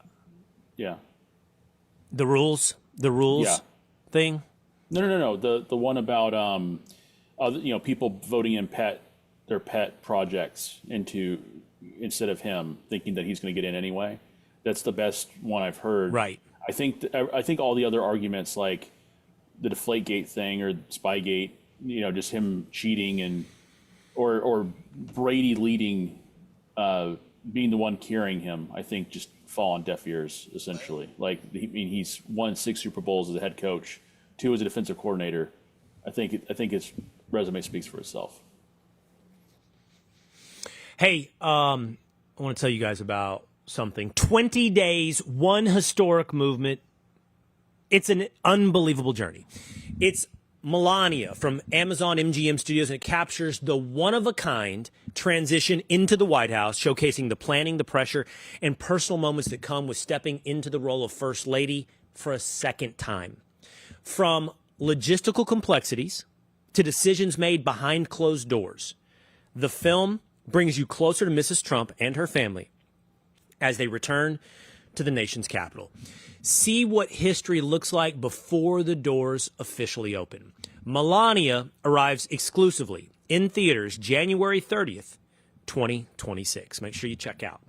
[SPEAKER 2] yeah,
[SPEAKER 5] the rules
[SPEAKER 2] Yeah.
[SPEAKER 5] thing.
[SPEAKER 2] No. The one about people voting in their pet projects instead of him, thinking that he's going to get in anyway. That's the best one I've heard.
[SPEAKER 5] Right.
[SPEAKER 2] I think all the other arguments like the Deflategate thing or Spygate, just him cheating and or Brady leading, being the one carrying him, I think just fall on deaf ears essentially. Like he's won 6 Super Bowls as a head coach, 2 as a defensive coordinator. I think his resume speaks for itself.
[SPEAKER 5] Hey, I want to tell you guys about something. 20 days, one historic movement. It's an unbelievable journey. It's Melania from Amazon MGM Studios, and it captures the one-of-a-kind transition into the White House, showcasing the planning, the pressure, and personal moments that come with stepping into the role of First Lady for a second time. From logistical complexities to decisions made behind closed doors, the film brings you closer to Mrs. Trump and her family as they return to the nation's capital. See what history looks like before the doors officially open. Melania arrives exclusively in theaters January 30th, 2026. Make sure you check out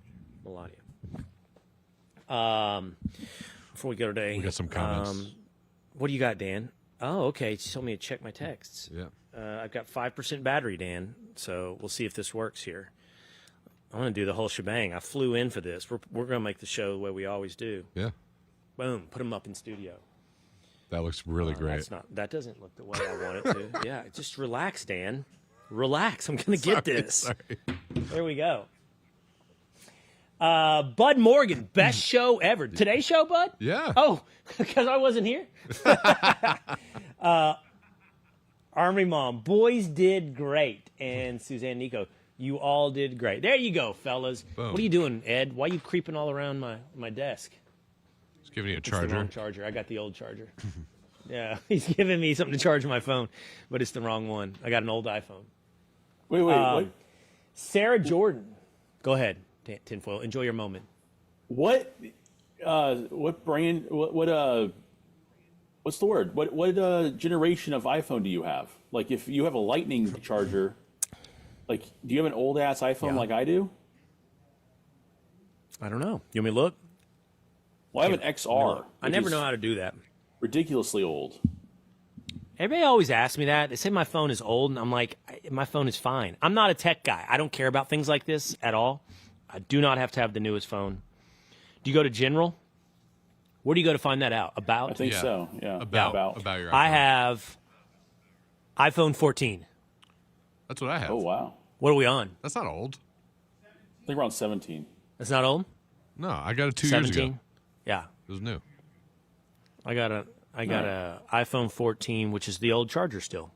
[SPEAKER 5] Melania. Before we go today,
[SPEAKER 1] We got some comments.
[SPEAKER 5] what do you got, Dan? Oh, okay. She told me to check my texts.
[SPEAKER 1] Yeah.
[SPEAKER 5] I've got 5% battery, Dan, so we'll see if this works here. I want to do the whole shebang. I flew in for this. We're going to make the show the way we always do.
[SPEAKER 1] Yeah.
[SPEAKER 5] Boom. Put them up in studio.
[SPEAKER 1] That looks really great.
[SPEAKER 5] That doesn't look the way I want it to. Yeah, just relax, Dan. Relax. I'm going to get this.
[SPEAKER 1] Sorry.
[SPEAKER 5] There we go. Bud Morgan, best show ever. Today's show, Bud?
[SPEAKER 1] Yeah.
[SPEAKER 5] Oh, because I wasn't here? Army Mom, boys did great. And Suzanne Nico, you all did great. There you go, fellas.
[SPEAKER 1] Boom.
[SPEAKER 5] What are you doing, Ed? Why are you creeping all around my desk?
[SPEAKER 1] Just giving you a
[SPEAKER 5] It's the
[SPEAKER 1] charger.
[SPEAKER 5] wrong charger. I got the old charger. Yeah, he's giving me something to charge my phone, but it's the wrong one. I got an old iPhone.
[SPEAKER 2] Wait.
[SPEAKER 5] Sarah Jordan. Go ahead, Tinfoil. Enjoy your moment.
[SPEAKER 2] What brand? What's the word? What generation of iPhone do you have? Like, if you have a Lightning charger, like, do you have an old ass iPhone like I do?
[SPEAKER 5] I don't know. You want me to look?
[SPEAKER 2] Well, I have an XR.
[SPEAKER 5] I never know how to do that.
[SPEAKER 2] Ridiculously old.
[SPEAKER 5] Everybody always asks me that. They say my phone is old, and I'm like, my phone is fine. I'm not a tech guy. I don't care about things like this at all. I do not have to have the newest phone. Do you go to General? Where do you go to find that out? About?
[SPEAKER 2] I think so. Yeah.
[SPEAKER 1] About your iPhone.
[SPEAKER 5] I have iPhone 14.
[SPEAKER 1] That's what I have.
[SPEAKER 2] Oh wow.
[SPEAKER 5] What are we on?
[SPEAKER 1] That's not old.
[SPEAKER 2] I think we're on 17.
[SPEAKER 5] That's not old?
[SPEAKER 1] No, I got it 2 years
[SPEAKER 5] 17?
[SPEAKER 1] ago.
[SPEAKER 5] Yeah.
[SPEAKER 1] It was new.
[SPEAKER 5] I got a iPhone 14, which is the old charger still.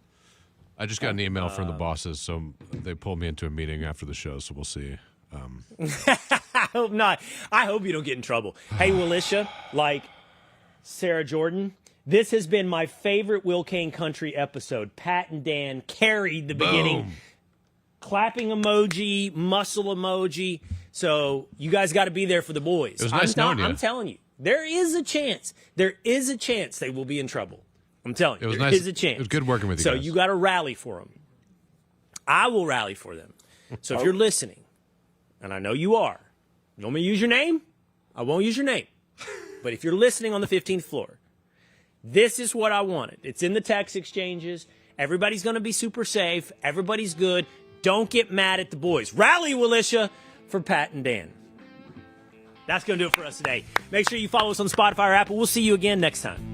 [SPEAKER 1] I just got an email from the bosses, so they pulled me into a meeting after the show, so we'll see.
[SPEAKER 5] I hope not. I hope you don't get in trouble. Hey, Willisha, like Sarah Jordan, this has been my favorite Will Kane Country episode. Pat and Dan carried the beginning.
[SPEAKER 1] Boom.
[SPEAKER 5] Clapping emoji, muscle emoji. So you guys got to be there for the boys.
[SPEAKER 1] It was nice knowing you.
[SPEAKER 5] I'm telling you, there is a chance. There is a chance they will be in trouble. I'm telling you, there is a chance.
[SPEAKER 1] It was good working with you
[SPEAKER 5] so
[SPEAKER 1] guys.
[SPEAKER 5] you got to rally for them. I will rally for them. So if you're listening, and I know you are, you want me to use your name? I won't use your name. But if you're listening on the 15th floor, this is what I wanted. It's in the text exchanges. Everybody's going to be super safe. Everybody's good. Don't get mad at the boys. Rally, Willisha, for Pat and Dan. That's going to do it for us today. Make sure you follow us on Spotify or Apple. We'll see you again next time.